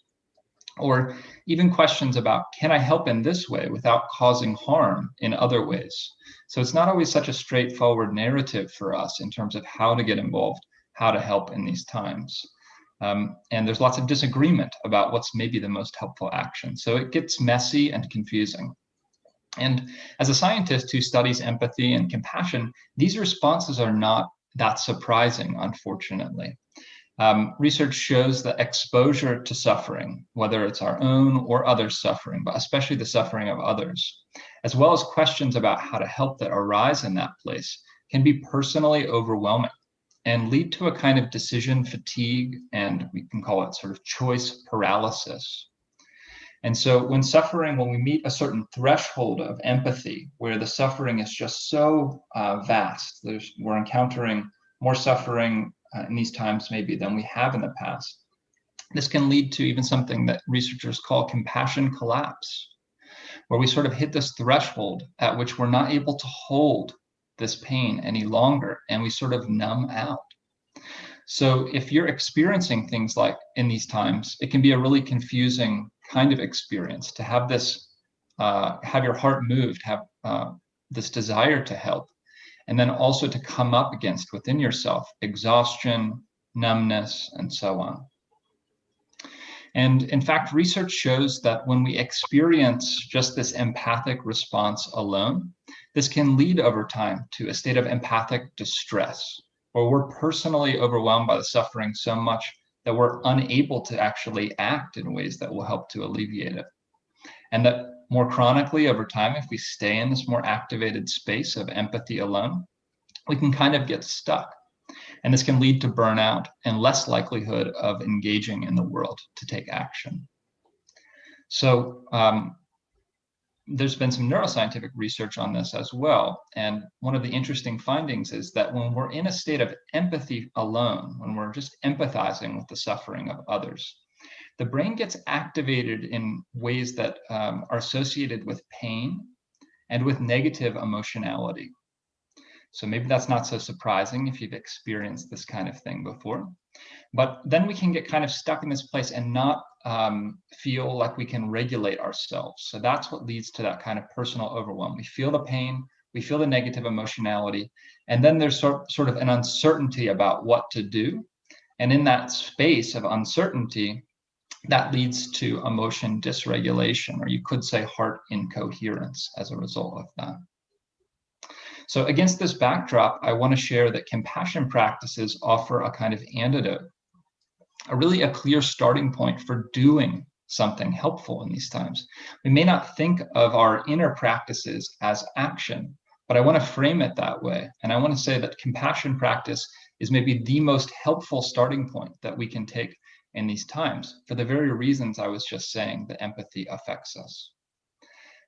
Or even questions about, can I help in this way without causing harm in other ways? So it's not always such a straightforward narrative for us in terms of how to get involved, how to help in these times. And there's lots of disagreement about what's maybe the most helpful action. So it gets messy and confusing. And as a scientist who studies empathy and compassion, these responses are not that surprising, unfortunately. Research shows that exposure to suffering, whether it's our own or others' suffering, but especially the suffering of others, as well as questions about how to help that arise in that place, can be personally overwhelming and lead to a kind of decision fatigue, and we can call it sort of choice paralysis. And so when we meet a certain threshold of empathy, where the suffering is just so vast, we're encountering more suffering in these times maybe than we have in the past. This can lead to even something that researchers call compassion collapse, where we sort of hit this threshold at which we're not able to hold this pain any longer, and we sort of numb out. So if you're experiencing things like in these times, it can be a really confusing kind of experience to have this, have your heart moved, have this desire to help, and then also to come up against within yourself exhaustion, numbness, and so on. And in fact, research shows that when we experience just this empathic response alone, this can lead over time to a state of empathic distress, where we're personally overwhelmed by the suffering so much that we're unable to actually act in ways that will help to alleviate it. And that more chronically over time, if we stay in this more activated space of empathy alone, we can kind of get stuck. And this can lead to burnout and less likelihood of engaging in the world to take action. So there's been some neuroscientific research on this as well. And one of the interesting findings is that when we're in a state of empathy alone, when we're just empathizing with the suffering of others, the brain gets activated in ways that are associated with pain and with negative emotionality. So maybe that's not so surprising if you've experienced this kind of thing before. But then we can get kind of stuck in this place and not feel like we can regulate ourselves. So that's what leads to that kind of personal overwhelm. We feel the pain, we feel the negative emotionality, and then there's sort of an uncertainty about what to do. And in that space of uncertainty, that leads to emotion dysregulation, or you could say heart incoherence as a result of that. So against this backdrop, I want to share that compassion practices offer a kind of antidote, a clear starting point for doing something helpful in these times. We may not think of our inner practices as action, but I want to frame it that way. And I want to say that compassion practice is maybe the most helpful starting point that we can take in these times, for the very reasons I was just saying that empathy affects us.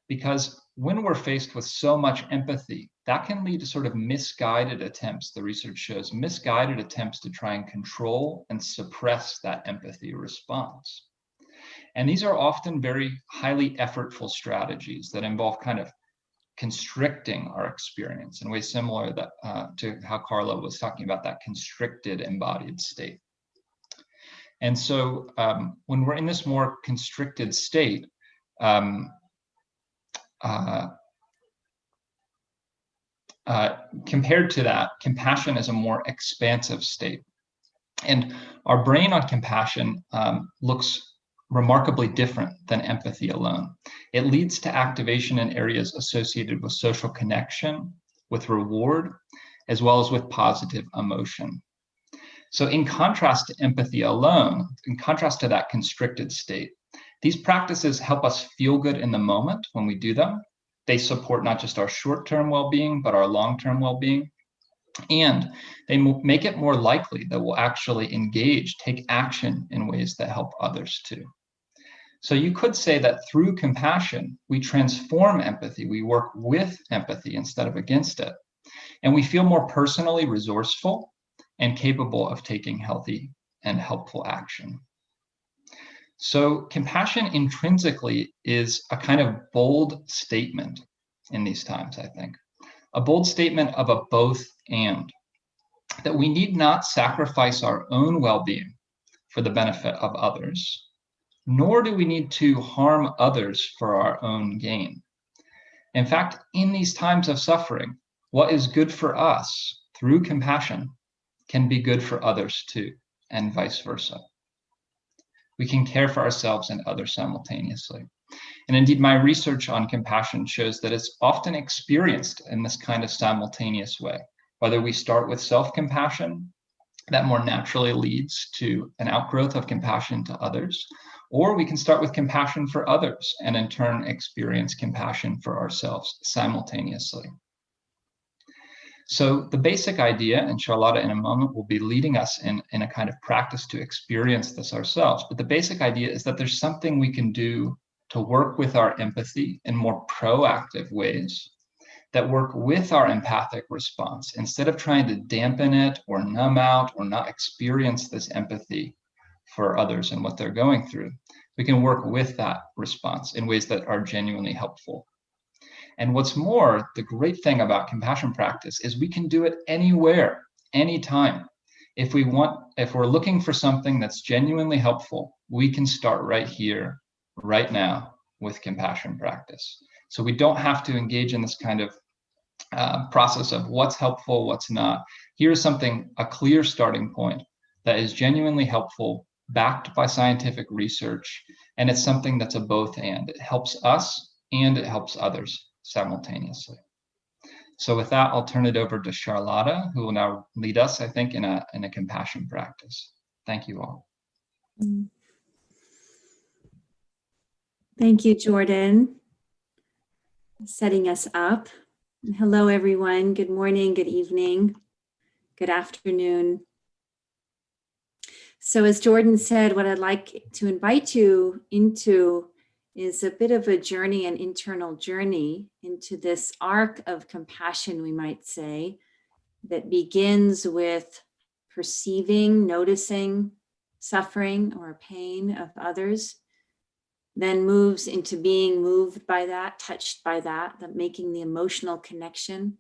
Because when we're faced with so much empathy, that can lead to sort of misguided attempts, the research shows, misguided attempts to try and control and suppress that empathy response. And these are often very highly effortful strategies that involve kind of constricting our experience in ways similar to how Carla was talking about that constricted embodied state. And so when we're in this more constricted state, compared to that, compassion is a more expansive state. And our brain on compassion looks remarkably different than empathy alone. It leads to activation in areas associated with social connection, with reward, as well as with positive emotion. So in contrast to empathy alone, in contrast to that constricted state, these practices help us feel good in the moment when we do them. They support not just our short-term well-being, but our long-term well-being. And they make it more likely that we'll actually engage, take action in ways that help others too. So you could say that through compassion, we transform empathy. We work with empathy instead of against it. And we feel more personally resourceful and capable of taking healthy and helpful action. So compassion intrinsically is a kind of bold statement in these times, I think. A bold statement of a both and, that we need not sacrifice our own well-being for the benefit of others, nor do we need to harm others for our own gain. In fact, in these times of suffering, what is good for us through compassion can be good for others too, and vice versa. We can care for ourselves and others simultaneously. And indeed, my research on compassion shows that it's often experienced in this kind of simultaneous way. Whether we start with self-compassion, that more naturally leads to an outgrowth of compassion to others, or we can start with compassion for others and in turn experience compassion for ourselves simultaneously. So the basic idea, and Charlotta in a moment will be leading us in a kind of practice to experience this ourselves, but the basic idea is that there's something we can do to work with our empathy in more proactive ways that work with our empathic response instead of trying to dampen it or numb out or not experience this empathy for others and what they're going through. We can work with that response in ways that are genuinely helpful. And what's more, the great thing about compassion practice is we can do it anywhere, anytime. If we're looking for something that's genuinely helpful, we can start right here, right now with compassion practice. So we don't have to engage in this kind of process of what's helpful, what's not. Here's a clear starting point that is genuinely helpful, backed by scientific research, and it's something that's a both and. It helps us and it helps others simultaneously. So with that, I'll turn it over to Charlotta, who will now lead us, I think, in a compassion practice. Thank you all. Thank you, Jordan, setting us up. Hello, everyone. Good morning, good evening, good afternoon. So as Jordan said, what I'd like to invite you into is a bit of a journey, an internal journey into this arc of compassion, we might say, that begins with perceiving, noticing suffering or pain of others, then moves into being moved by that, touched by that making the emotional connection,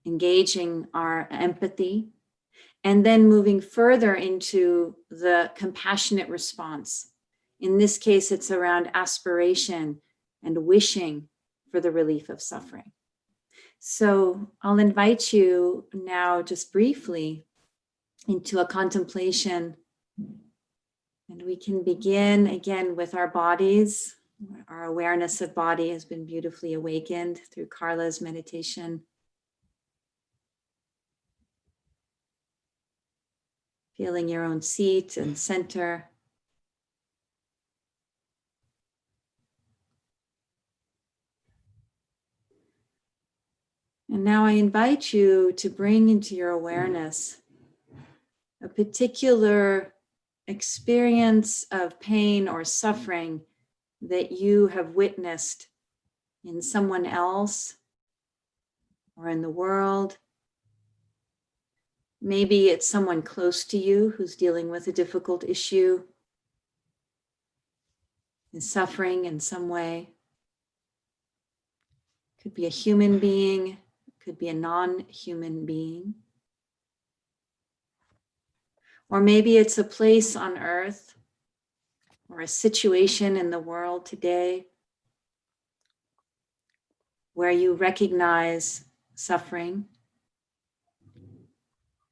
engaging our empathy, and then moving further into the compassionate response. In this case, it's around aspiration and wishing for the relief of suffering. So I'll invite you now just briefly into a contemplation And we can begin again with our bodies. Our awareness of body has been beautifully awakened through Carla's meditation. Feeling your own seat and center. And now I invite you to bring into your awareness a particular experience of pain or suffering that you have witnessed in someone else or in the world. Maybe it's someone close to you who's dealing with a difficult issue, is suffering in some way. Could be a human being, could be a non-human being. Or maybe it's a place on earth or a situation in the world today where you recognize suffering,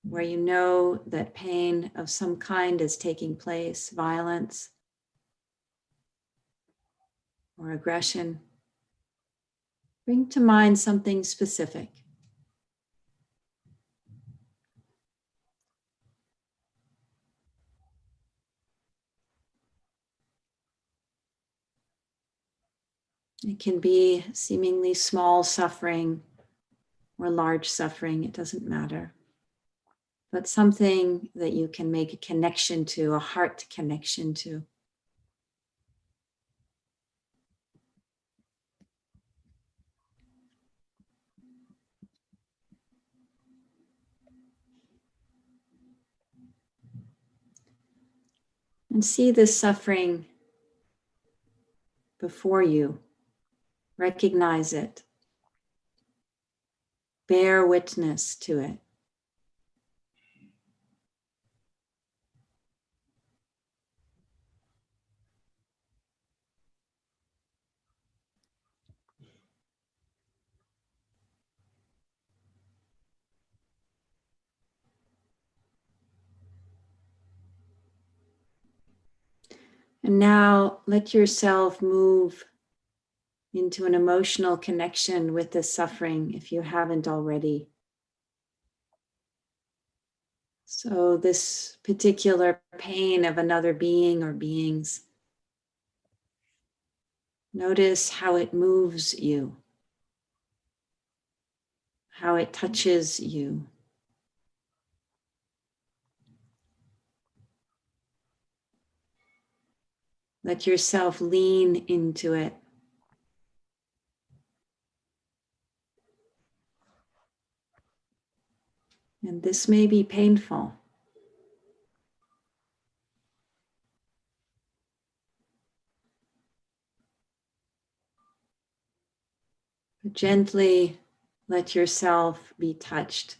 where you know that pain of some kind is taking place, violence or aggression. Bring to mind something specific. It can be seemingly small suffering or large suffering, it doesn't matter. But something that you can make a connection to, a heart connection to. And see this suffering before you. Recognize it. Bear witness to it. And now let yourself move into an emotional connection with this suffering if you haven't already. So this particular pain of another being or beings, notice how it moves you, how it touches you. Let yourself lean into it. And this may be painful. But gently let yourself be touched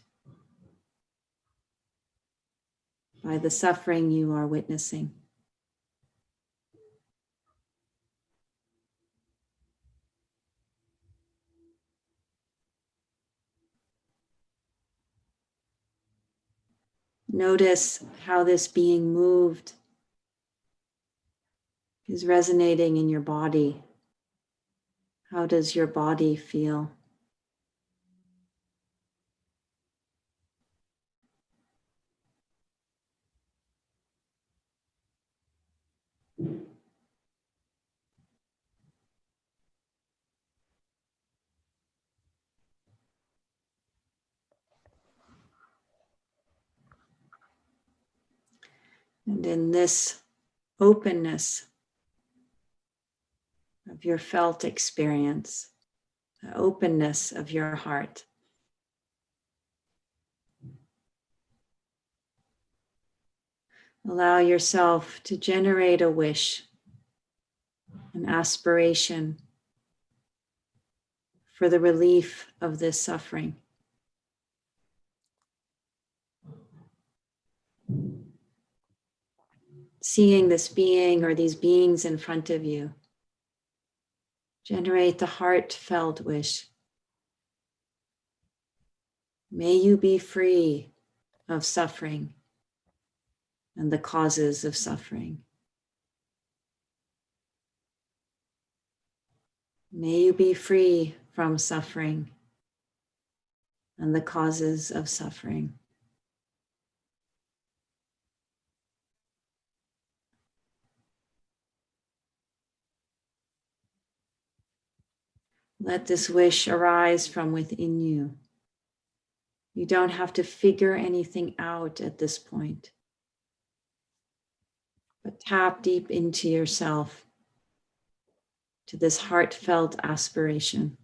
by the suffering you are witnessing. Notice how this being moved is resonating in your body. How does your body feel? And in this openness of your felt experience, the openness of your heart, allow yourself to generate a wish, an aspiration for the relief of this suffering. Seeing this being or these beings in front of you, generate the heartfelt wish. May you be free of suffering and the causes of suffering. May you be free from suffering and the causes of suffering. Let this wish arise from within you. You don't have to figure anything out at this point, but tap deep into yourself, to this heartfelt aspiration.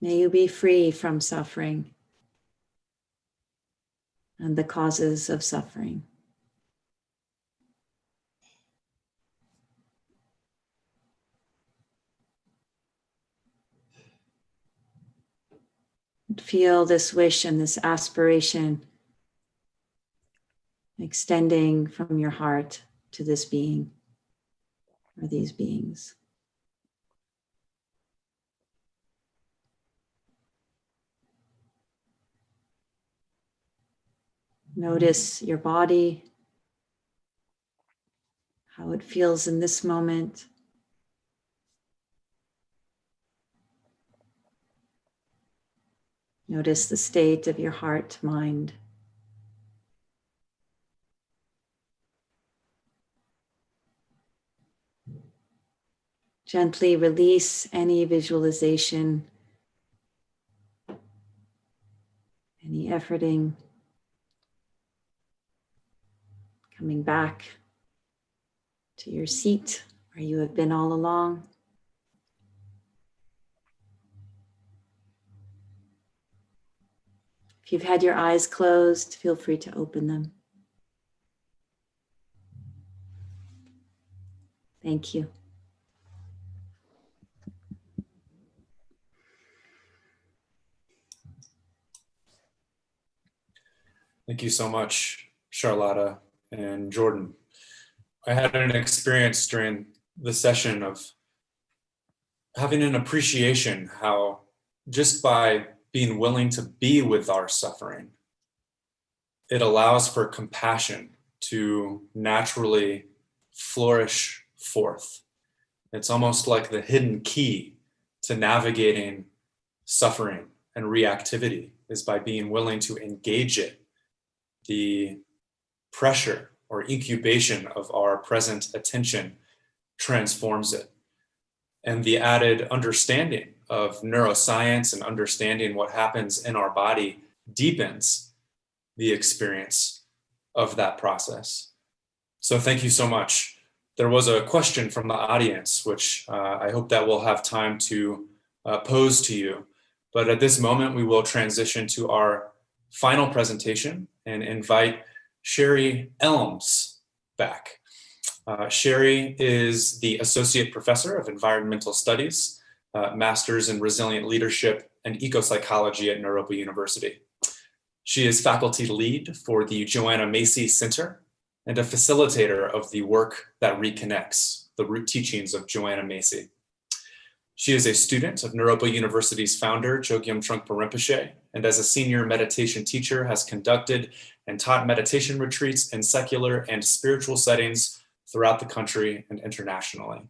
May you be free from suffering and the causes of suffering. Feel this wish and this aspiration extending from your heart to this being or these beings. Notice your body, how it feels in this moment. Notice the state of your heart, mind. Gently release any visualization, any efforting, coming back to your seat where you have been all along. If you've had your eyes closed, feel free to open them. Thank you. Thank you so much, Charlotta and Jordan. I had an experience during the session of having an appreciation how just by being willing to be with our suffering, it allows for compassion to naturally flourish forth. It's almost like the hidden key to navigating suffering and reactivity is by being willing to engage it. The pressure or incubation of our present attention transforms it. And the added understanding of neuroscience and understanding what happens in our body deepens the experience of that process. So thank you so much. There was a question from the audience, which I hope that we'll have time to pose to you. But at this moment, we will transition to our final presentation and invite Sherry Elms back. Sherry is the Associate Professor of Environmental Studies, Master's in Resilient Leadership and Ecopsychology at Naropa University. She is faculty lead for the Joanna Macy Center and a facilitator of the work that reconnects, the root teachings of Joanna Macy. She is a student of Naropa University's founder, Chogyam Trungpa Rinpoche, and as a senior meditation teacher has conducted and taught meditation retreats in secular and spiritual settings throughout the country and internationally.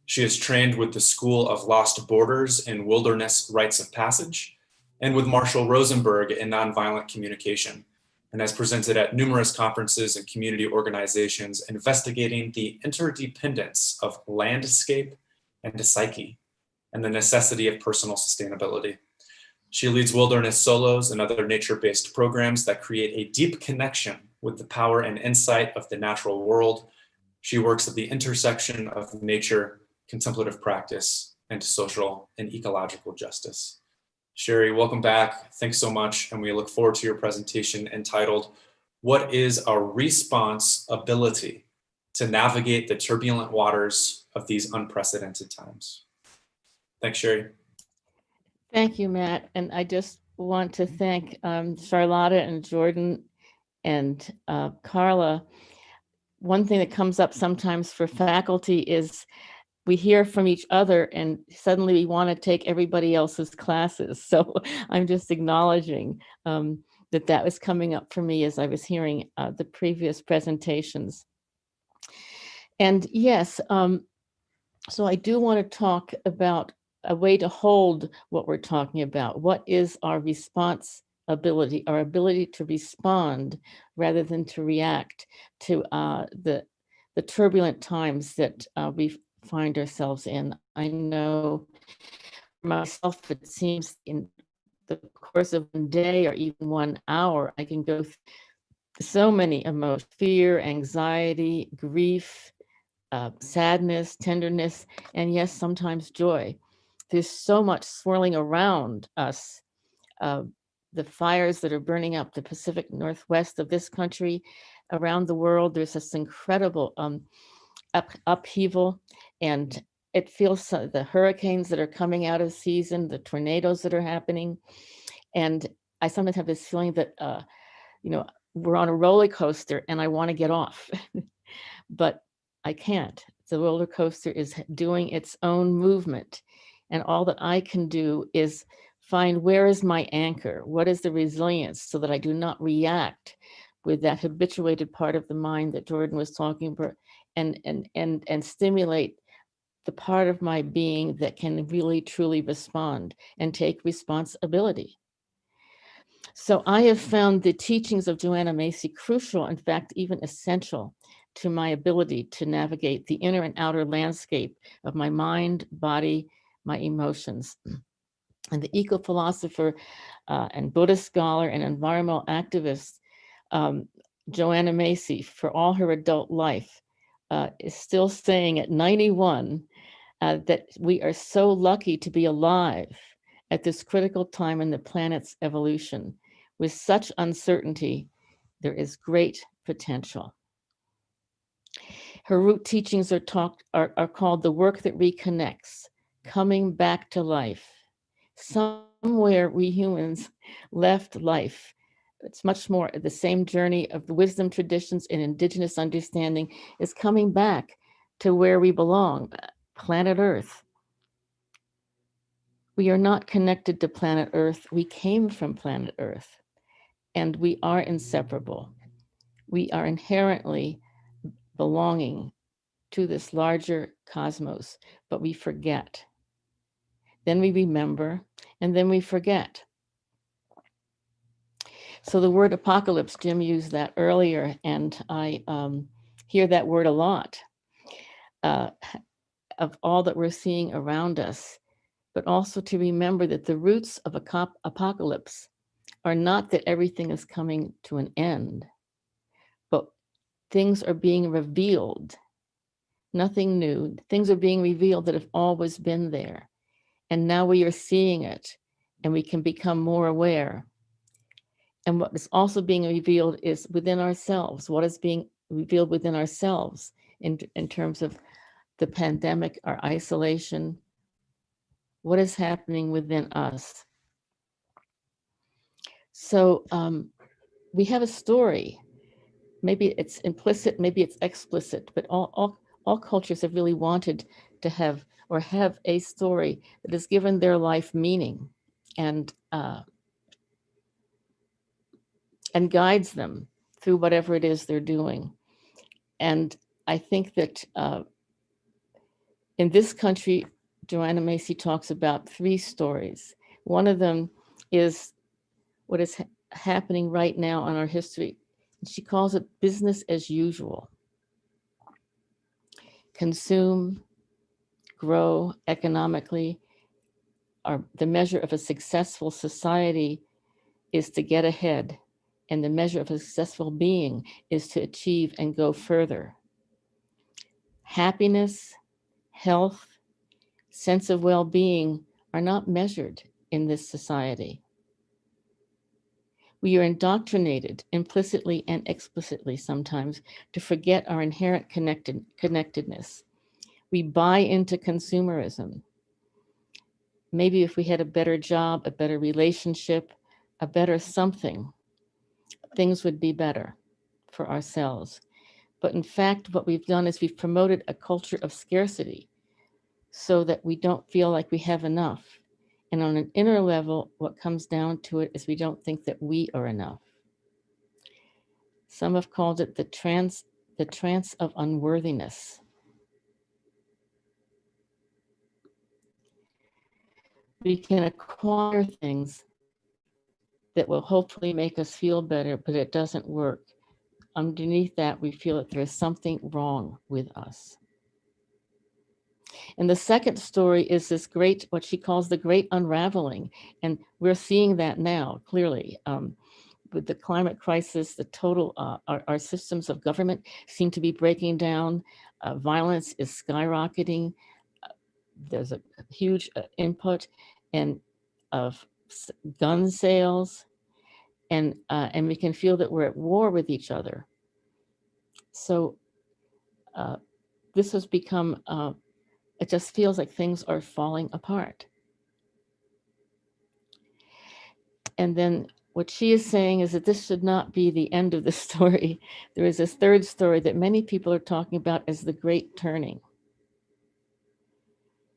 She is trained with the School of Lost Borders in Wilderness Rites of Passage and with Marshall Rosenberg in Nonviolent Communication, and has presented at numerous conferences and community organizations investigating the interdependence of landscape and psyche and the necessity of personal sustainability. She leads wilderness solos and other nature-based programs that create a deep connection with the power and insight of the natural world. She works at the intersection of nature, contemplative practice, and social and ecological justice. Sherry, welcome back. Thanks so much. And we look forward to your presentation entitled, "What is our responsibility to navigate the turbulent waters of these unprecedented times?" Thanks, Sherry. Thank you, Matt. And I just want to thank Charlotta and Jordan and Carla. One thing that comes up sometimes for faculty is we hear from each other and suddenly we want to take everybody else's classes. So I'm just acknowledging that was coming up for me as I was hearing the previous presentations. And yes, so I do want to talk about a way to hold what we're talking about. What is our responsibility, our ability to respond rather than to react to the turbulent times that we find ourselves in. I know for myself, it seems in the course of one day or even 1 hour, I can go through so many emotions: fear, anxiety, grief, sadness, tenderness, and yes, sometimes joy. There's so much swirling around us. The fires that are burning up the Pacific Northwest of this country, around the world, there's this incredible upheaval, and it feels the hurricanes that are coming out of season, the tornadoes that are happening. And I sometimes have this feeling that, we're on a roller coaster and I want to get off, but I can't. The roller coaster is doing its own movement. And all that I can do is find, where is my anchor? What is the resilience so that I do not react with that habituated part of the mind that Jordan was talking about, and stimulate the part of my being that can really truly respond and take responsibility. So I have found the teachings of Joanna Macy crucial, in fact, even essential to my ability to navigate the inner and outer landscape of my mind, body, my emotions. And the eco-philosopher and Buddhist scholar and environmental activist, Joanna Macy, for all her adult life, is still saying at 91 that we are so lucky to be alive at this critical time in the planet's evolution. With such uncertainty, there is great potential. Her root teachings are called the work that reconnects, coming back to life. Somewhere we humans left life. It's much more the same journey of the wisdom traditions and indigenous understanding is coming back to where we belong, planet Earth. We are not connected to planet Earth. We came from planet Earth, and we are inseparable. We are inherently belonging to this larger cosmos, but we forget. Then we remember, and then we forget. So the word apocalypse, Jim used that earlier, and I hear that word a lot of all that we're seeing around us, but also to remember that the roots of apocalypse are not that everything is coming to an end, but things are being revealed. Nothing new. Things are being revealed that have always been there. And now we are seeing it, and we can become more aware. And what is also being revealed is within ourselves. What is being revealed within ourselves in terms of the pandemic, our isolation? What is happening within us? So we have a story. Maybe it's implicit, maybe it's explicit, but all cultures have really wanted to have or have a story that has given their life meaning and guides them through whatever it is they're doing. And I think that in this country, Joanna Macy talks about 3 stories. One of them is what is happening right now on our history. She calls it business as usual. Consume, grow economically. The measure of a successful society is to get ahead, and the measure of a successful being is to achieve and go further. Happiness, health, sense of well-being are not measured in this society. We are indoctrinated implicitly and explicitly sometimes to forget our inherent connectedness. We buy into consumerism. Maybe if we had a better job, a better relationship, a better something, things would be better for ourselves. But in fact, what we've done is we've promoted a culture of scarcity so that we don't feel like we have enough. And on an inner level, what comes down to it is we don't think that we are enough. Some have called it the trance of unworthiness. we can acquire things that will hopefully make us feel better, but it doesn't work. Underneath that, we feel that there is something wrong with us. And the second story is this great, what she calls the great unraveling. And we're seeing that now, clearly. With the climate crisis, the total, our systems of government seem to be breaking down. Violence is skyrocketing. There's a huge input and of gun sales, and we can feel that we're at war with each other. So this has become, it just feels like things are falling apart. And then what she is saying is that this should not be the end of the story. There is this third story that many people are talking about as the Great Turning.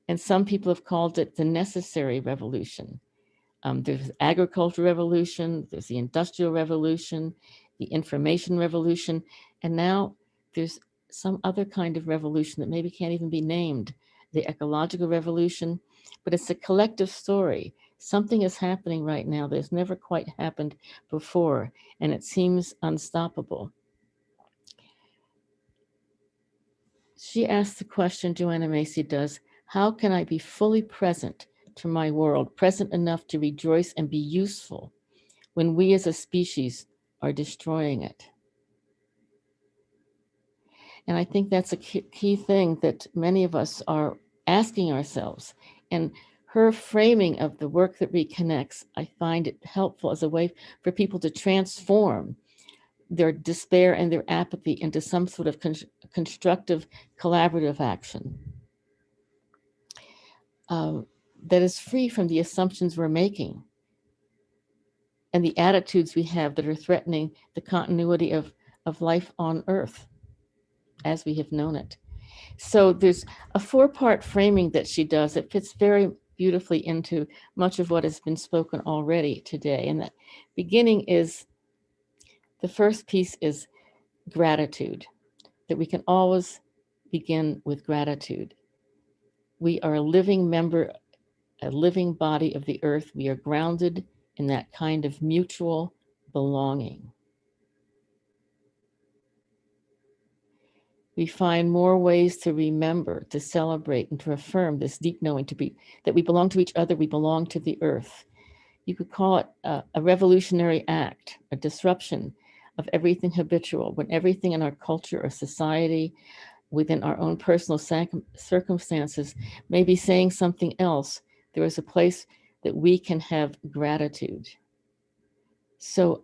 And some people have called it the necessary revolution. There's the agricultural revolution, there's the industrial revolution, the information revolution, and now there's some other kind of revolution that maybe can't even be named, the ecological revolution, but it's a collective story. Something is happening right now that's never quite happened before, and it seems unstoppable. She asks the question, Joanna Macy does, how can I be fully present to my world, present enough to rejoice and be useful when we as a species are destroying it? And I think that's a key thing that many of us are asking ourselves. And her framing of the work that reconnects, I find it helpful as a way for people to transform their despair and their apathy into some sort of constructive, collaborative action that is free from the assumptions we're making and the attitudes we have that are threatening the continuity of life on Earth as we have known it. So there's a 4-part framing that she does that fits very beautifully into much of what has been spoken already today. And that beginning is, the first piece is gratitude, that we can always begin with gratitude. We are a living member, a living body of the earth. We are grounded in that kind of mutual belonging. We find more ways to remember, to celebrate, and to affirm this deep knowing that we belong to each other, we belong to the earth. You could call it a revolutionary act, a disruption of everything habitual, when everything in our culture or society, within our own personal circumstances, may be saying something else. There is a place that we can have gratitude. So,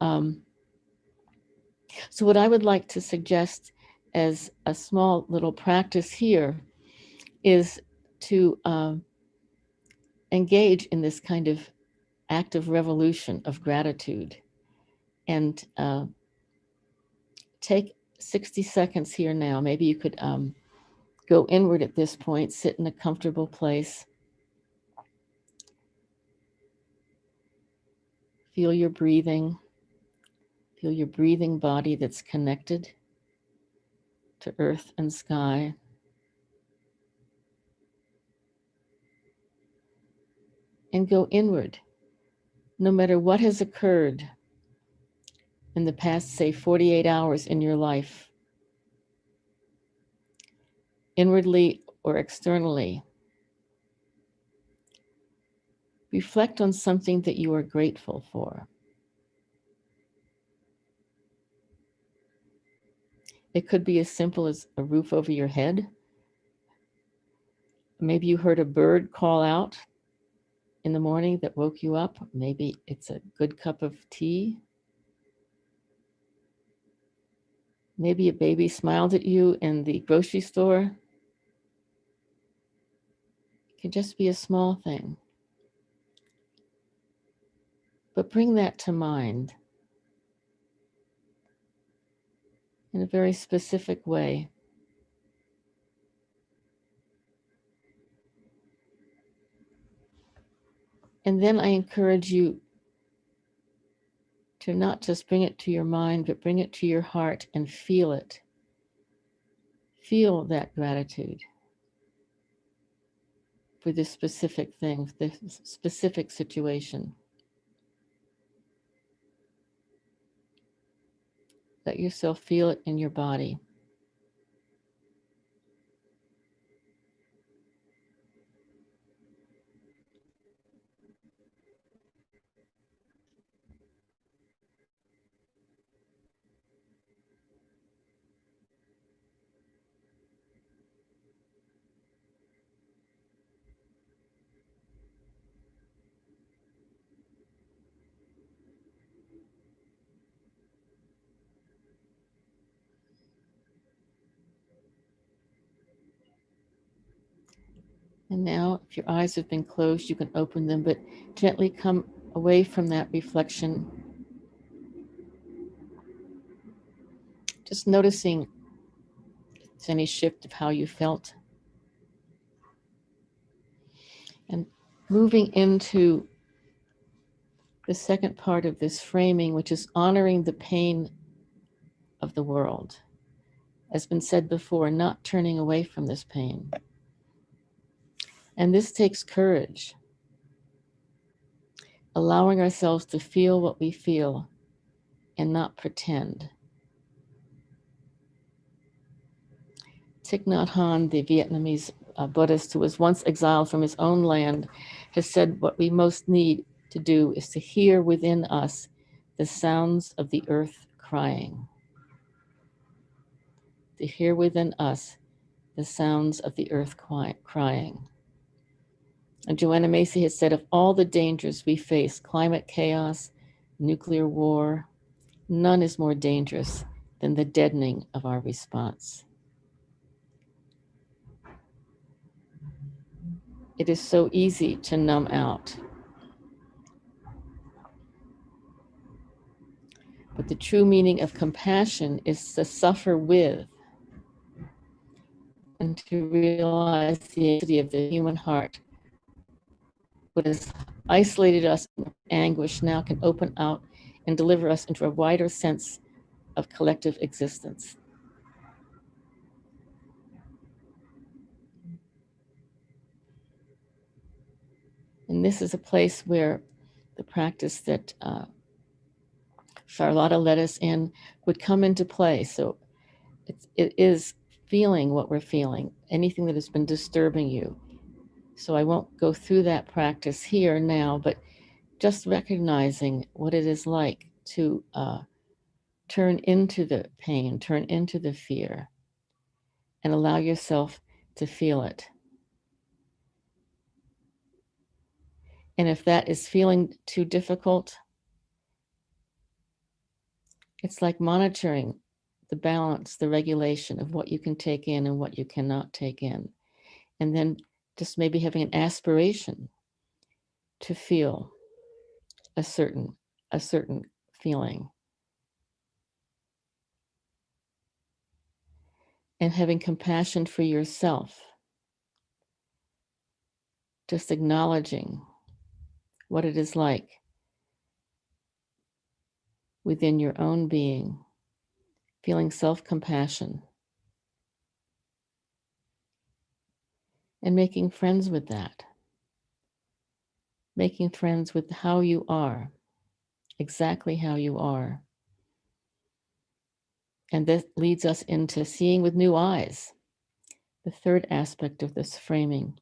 so what I would like to suggest as a small little practice here is to engage in this kind of active revolution of gratitude, and take 60 seconds here now. Maybe you could go inward at this point, sit in a comfortable place. Feel your breathing body that's connected to earth and sky. And go inward. No matter what has occurred in the past, say, 48 hours in your life, inwardly or externally, reflect on something that you are grateful for. It could be as simple as a roof over your head. Maybe you heard a bird call out in the morning that woke you up. Maybe it's a good cup of tea. Maybe a baby smiled at you in the grocery store. It can just be a small thing. But bring that to mind in a very specific way. And then I encourage you to not just bring it to your mind, but bring it to your heart and feel it. Feel that gratitude for this specific thing, this specific situation. Let yourself feel it in your body. And now, if your eyes have been closed, you can open them, but gently come away from that reflection. Just noticing if there's any shift of how you felt. And moving into the second part of this framing, which is honoring the pain of the world. As been said before, not turning away from this pain. And this takes courage. Allowing ourselves to feel what we feel and not pretend. Thich Nhat Hanh, the Vietnamese Buddhist who was once exiled from his own land, has said what we most need to do is to hear within us the sounds of the earth crying. To hear within us the sounds of the earth crying. And Joanna Macy has said, of all the dangers we face, climate chaos, nuclear war, none is more dangerous than the deadening of our response. It is so easy to numb out. But the true meaning of compassion is to suffer with and to realize the agency of the human heart. What has isolated us in anguish now can open out and deliver us into a wider sense of collective existence. And this is a place where the practice that Charlotta led us in would come into play. So it is feeling what we're feeling, anything that has been disturbing you. So I won't go through that practice here now, but just recognizing what it is like to turn into the pain, turn into the fear, and allow yourself to feel it. And if that is feeling too difficult, it's like monitoring the balance, the regulation of what you can take in and what you cannot take in. And then just maybe having an aspiration to feel a certain feeling. And having compassion for yourself. Just acknowledging what it is like within your own being, feeling self-compassion, and making friends with that, making friends with how you are, exactly how you are. And this leads us into seeing with new eyes, the third aspect of this framing,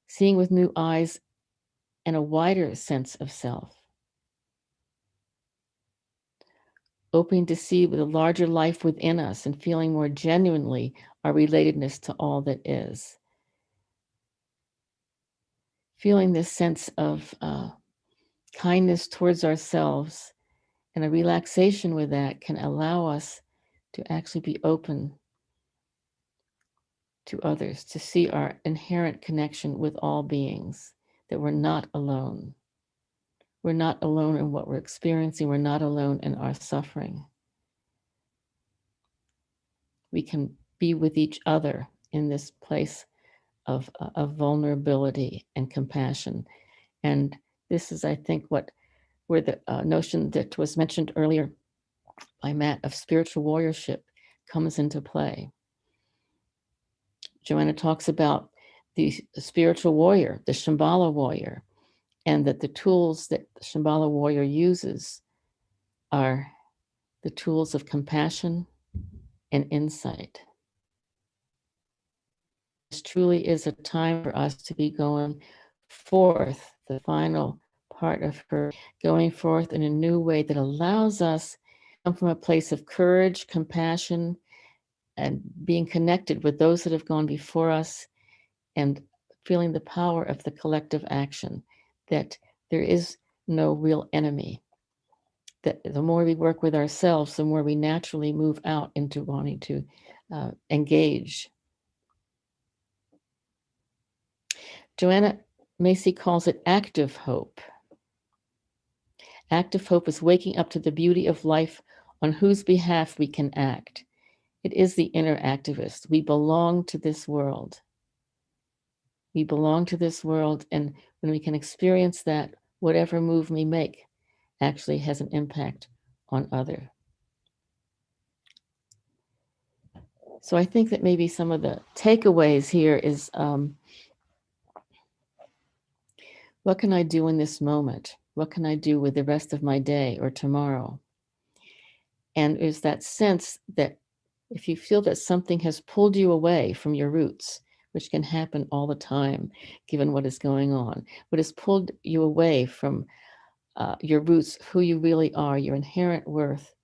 seeing with new eyes and a wider sense of self. Opening to see with a larger life within us and feeling more genuinely our relatedness to all that is. Feeling this sense of kindness towards ourselves and a relaxation with that can allow us to actually be open to others, to see our inherent connection with all beings, that we're not alone. We're not alone in what we're experiencing. We're not alone in our suffering. We can be with each other in this place of vulnerability and compassion. And this is, I think, where the notion that was mentioned earlier by Matt of spiritual warriorship comes into play. Joanna talks about the spiritual warrior, the Shambhala warrior, and that the tools that the Shambhala warrior uses are the tools of compassion and insight. This truly is a time for us to be going forth, the final part of her going forth in a new way that allows us to come from a place of courage, compassion, and being connected with those that have gone before us, and feeling the power of the collective action, that there is no real enemy, that the more we work with ourselves, the more we naturally move out into wanting to engage. Joanna Macy calls it active hope. Active hope is waking up to the beauty of life on whose behalf we can act. It is the inner activist. We belong to this world. We belong to this world, and when we can experience that, whatever move we make actually has an impact on others. So I think that maybe some of the takeaways here is, what can I do in this moment? What can I do with the rest of my day or tomorrow? And there's that sense that if you feel that something has pulled you away from your roots, which can happen all the time, given what is going on, what has pulled you away from your roots, who you really are, your inherent worth,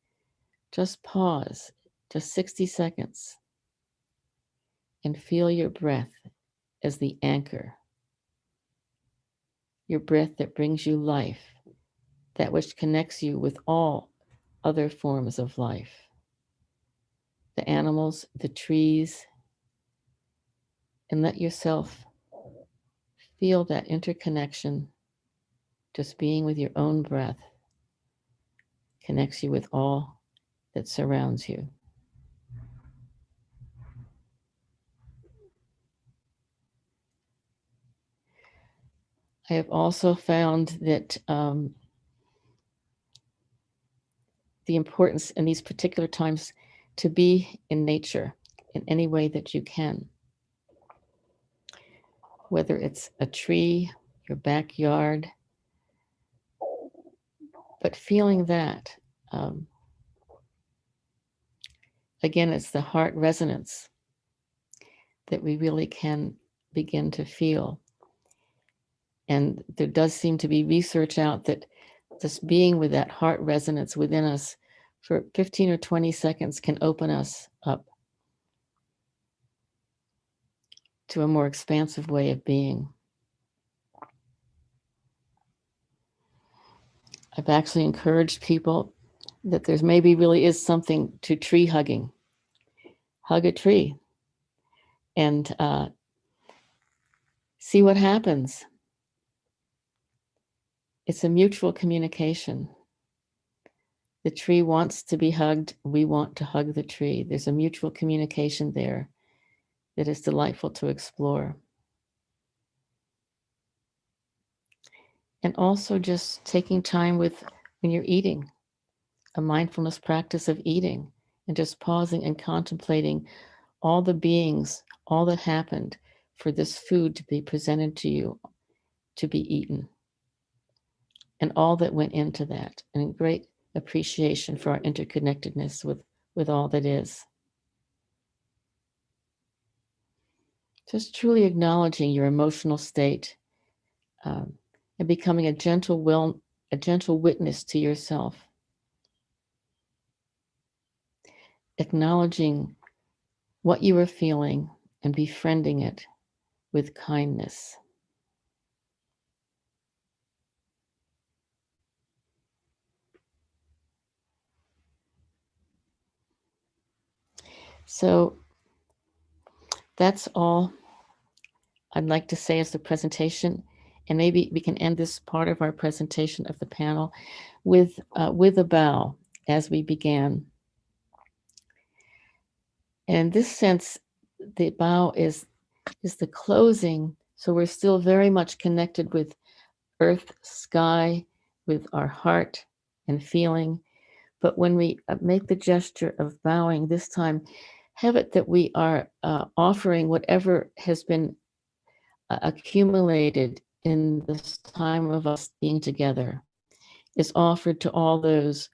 just pause, just 60 seconds, and feel your breath as the anchor. Your breath that brings you life, that which connects you with all other forms of life. The animals, the trees, and let yourself feel that interconnection. Just being with your own breath connects you with all that surrounds you. I have also found that the importance in these particular times to be in nature in any way that you can. Whether it's a tree, your backyard, but feeling that, again, it's the heart resonance that we really can begin to feel. And there does seem to be research out that just being with that heart resonance within us for 15 or 20 seconds can open us up to a more expansive way of being. I've actually encouraged people that there's maybe really is something to tree hugging. Hug a tree and see what happens. It's a mutual communication. The tree wants to be hugged. We want to hug the tree. There's a mutual communication there that is delightful to explore. And also just taking time with when you're eating, a mindfulness practice of eating, and just pausing and contemplating all the beings, all that happened for this food to be presented to you, to be eaten, and all that went into that, and great appreciation for our interconnectedness with all that is. Just truly acknowledging your emotional state and becoming a gentle witness to yourself. Acknowledging what you are feeling and befriending it with kindness. So that's all I'd like to say as the presentation, and maybe we can end this part of our presentation of the panel with a bow as we began. And in this sense, the bow is the closing, so we're still very much connected with earth, sky, with our heart and feeling. But when we make the gesture of bowing this time, have it that we are offering whatever has been accumulated in this time of us being together is offered to all those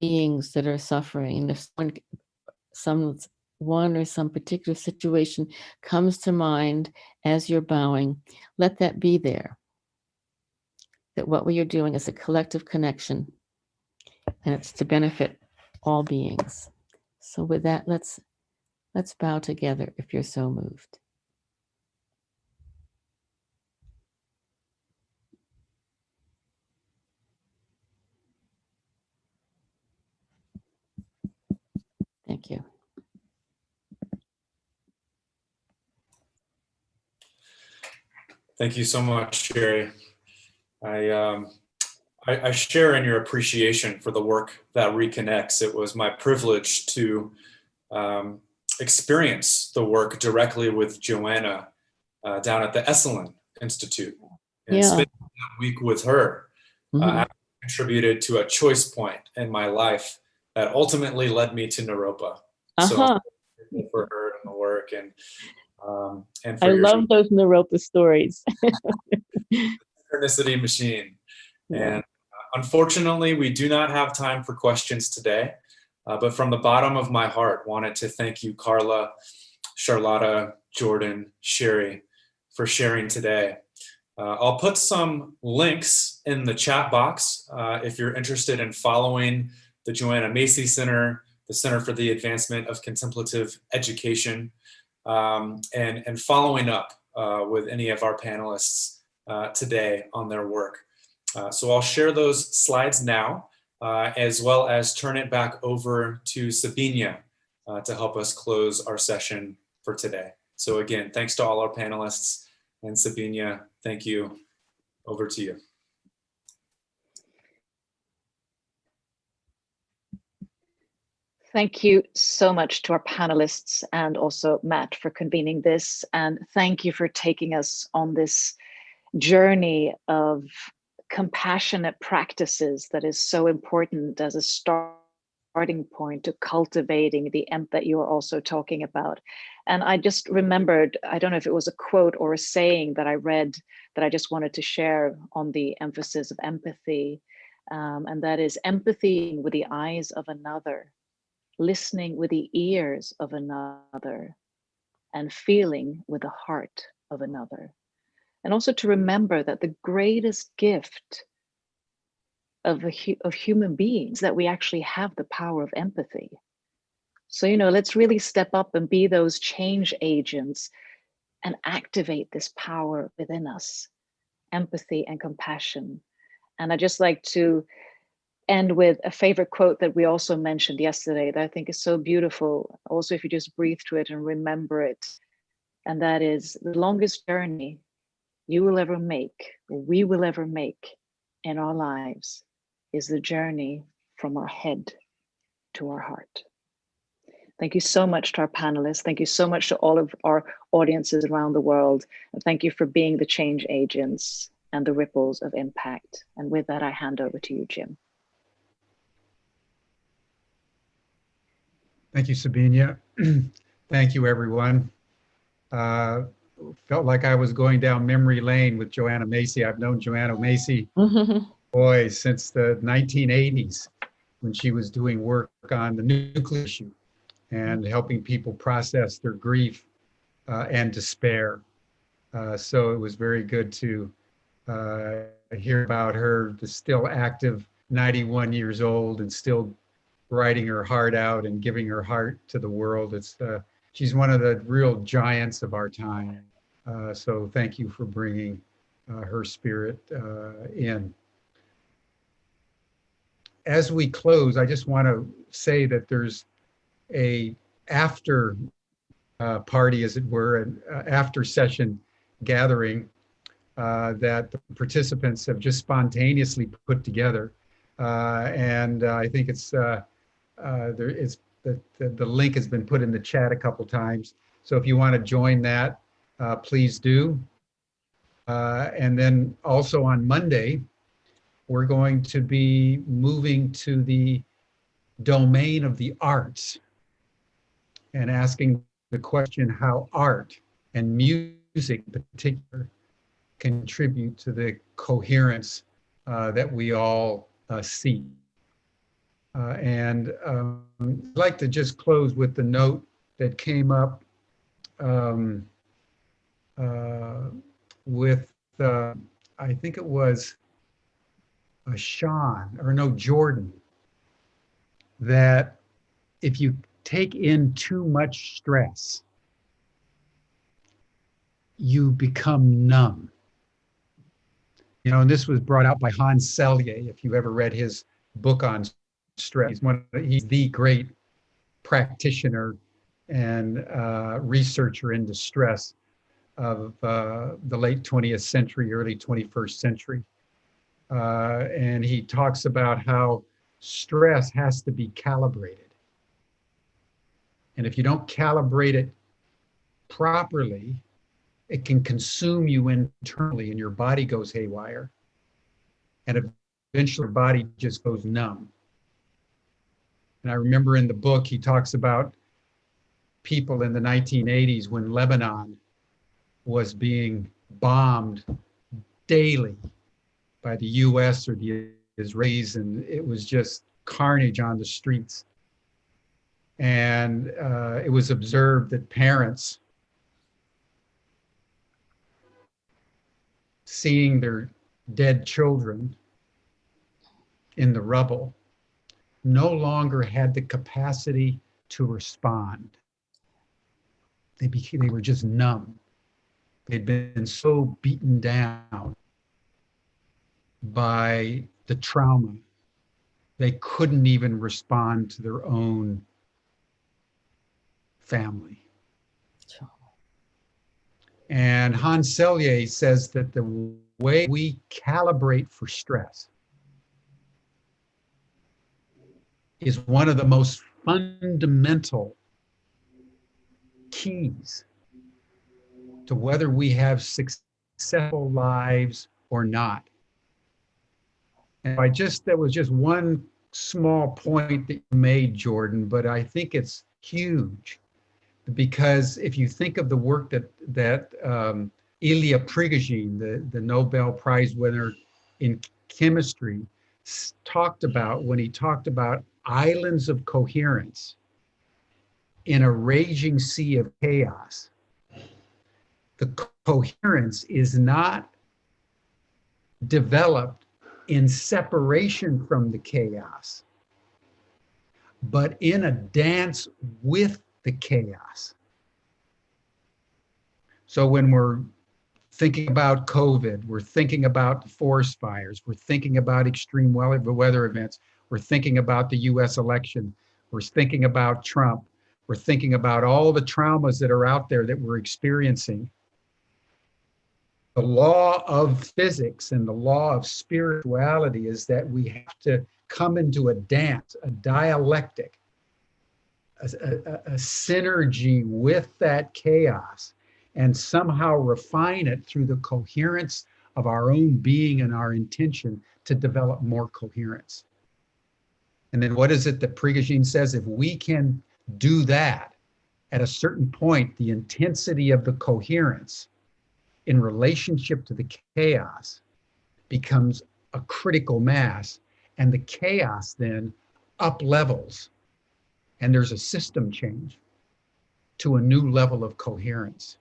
beings that are suffering. And if one or some particular situation comes to mind as you're bowing, let that be there. That what we are doing is a collective connection, and it's to benefit all beings. So with that, let's bow together if you're so moved. Thank you. Thank you so much, Sherry. I share in your appreciation for the work that reconnects. It was my privilege to experience the work directly with Joanna down at the Esalen Institute, and spending that week with her contributed to a choice point in my life that ultimately led me to Naropa. So I'm grateful for her and the work, and for I love those Naropa stories. synchronicity machine. Yeah. And unfortunately, we do not have time for questions today, but from the bottom of my heart, wanted to thank you, Carla, Charlotta, Jordan, Sherry, for sharing today. I'll put some links in the chat box if you're interested in following the Joanna Macy Center, the Center for the Advancement of Contemplative Education, and following up with any of our panelists today on their work. So I'll share those slides now, as well as turn it back over to Sabinia to help us close our session for today. So again, thanks to all our panelists, and Sabinia, thank you. Over to you. Thank you so much to our panelists, and also Matt for convening this. And thank you for taking us on this journey of compassionate practices that is so important as a starting point to cultivating the that you were also talking about. And I just remembered, I don't know if it was a quote or a saying that I read that I just wanted to share on the emphasis of empathy. And that is empathy with the eyes of another, listening with the ears of another, and feeling with the heart of another. And also to remember that the greatest gift of human beings, that we actually have the power of empathy. So, let's really step up and be those change agents and activate this power within us, empathy and compassion. And I just like to end with a favorite quote that we also mentioned yesterday that I think is so beautiful. Also, if you just breathe through it and remember it, and that is, the longest journey you will ever make, or we will ever make in our lives, is the journey from our head to our heart. Thank you so much to our panelists. Thank you so much to all of our audiences around the world. And thank you for being the change agents and the ripples of impact. And with that, I hand over to you, Jim. Thank you, Sabinia. Thank you, everyone. Felt like I was going down memory lane with Joanna Macy. I've known Joanna Macy, boy, since the 1980s, when she was doing work on the nuclear issue and helping people process their grief and despair. So it was very good to hear about her, the still active 91 years old and still writing her heart out and giving her heart to the world. She's one of the real giants of our time. So thank you for bringing her spirit in. As we close, I just want to say that there's a after party, as it were, an after session gathering that the participants have just spontaneously put together. And I think the link has been put in the chat a couple times. So if you want to join that, please do. And then also on Monday, we're going to be moving to the domain of the arts and asking the question how art and music music in particular contribute to the coherence that we all seek. I'd like to just close with the note that came up with, I think it was Jordan, that if you take in too much stress, you become numb. And this was brought out by Hans Selye, if you've ever read his book on stress. He's the great practitioner and researcher into stress of the late 20th century, early 21st century. And he talks about how stress has to be calibrated. And if you don't calibrate it properly, it can consume you internally and your body goes haywire. And eventually your body just goes numb. And I remember in the book, he talks about people in the 1980s when Lebanon was being bombed daily by the US or the Israelis, and it was just carnage on the streets. And it was observed that parents, seeing their dead children in the rubble, no longer had the capacity to respond. They were just numb. They'd been so beaten down by the trauma, they couldn't even respond to their own family. And Hans Selye says that the way we calibrate for stress is one of the most fundamental keys to whether we have successful lives or not. And that was just one small point that you made, Jordan, but I think it's huge. Because if you think of the work that Ilya Prigogine, the Nobel Prize winner in chemistry, talked about when he talked about islands of coherence in a raging sea of chaos, the coherence is not developed in separation from the chaos, but in a dance with the chaos. So when we're thinking about COVID, we're thinking about forest fires, we're thinking about extreme weather events, we're thinking about the US election, we're thinking about Trump, we're thinking about all the traumas that are out there that we're experiencing. The law of physics and the law of spirituality is that we have to come into a dance, a dialectic, a synergy with that chaos and somehow refine it through the coherence of our own being and our intention to develop more coherence. And then what is it that Prigogine says? If we can do that at a certain point, the intensity of the coherence in relationship to the chaos becomes a critical mass, and the chaos then up levels. And there's a system change to a new level of coherence.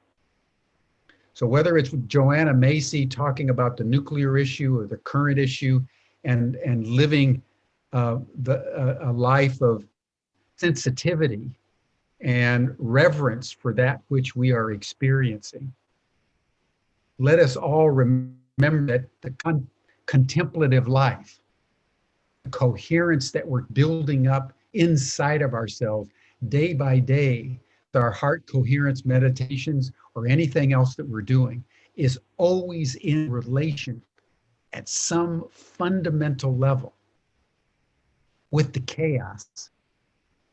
So whether it's Joanna Macy talking about the nuclear issue or the current issue and living a life of sensitivity and reverence for that which we are experiencing, let us all remember that the contemplative life, the coherence that we're building up inside of ourselves day by day, our heart coherence meditations or anything else that we're doing, is always in relation at some fundamental level with the chaos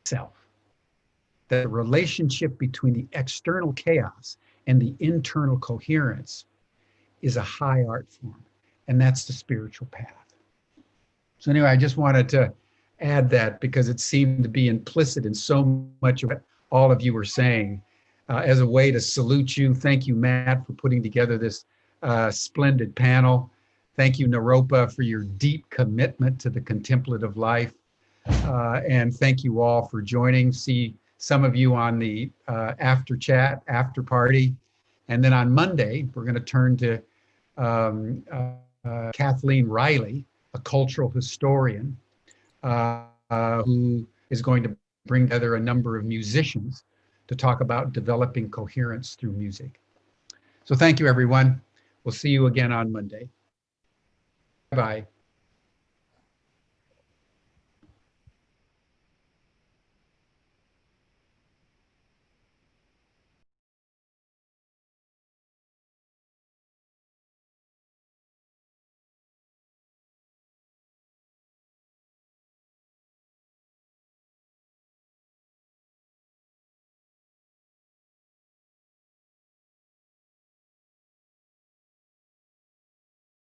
itself. The relationship between the external chaos and the internal coherence is a high art form, and that's the spiritual path. So anyway, I just wanted to add that because it seemed to be implicit in so much of what all of you were saying. as a way to salute you. Thank you, Matt, for putting together this splendid panel. Thank you, Naropa, for your deep commitment to the contemplative life. And thank you all for joining. See some of you on the after chat, after party. And then on Monday, we're going to turn to Kathleen Riley, a cultural historian, who is going to bring together a number of musicians to talk about developing coherence through music. So thank you, everyone. We'll see you again on Monday. Bye.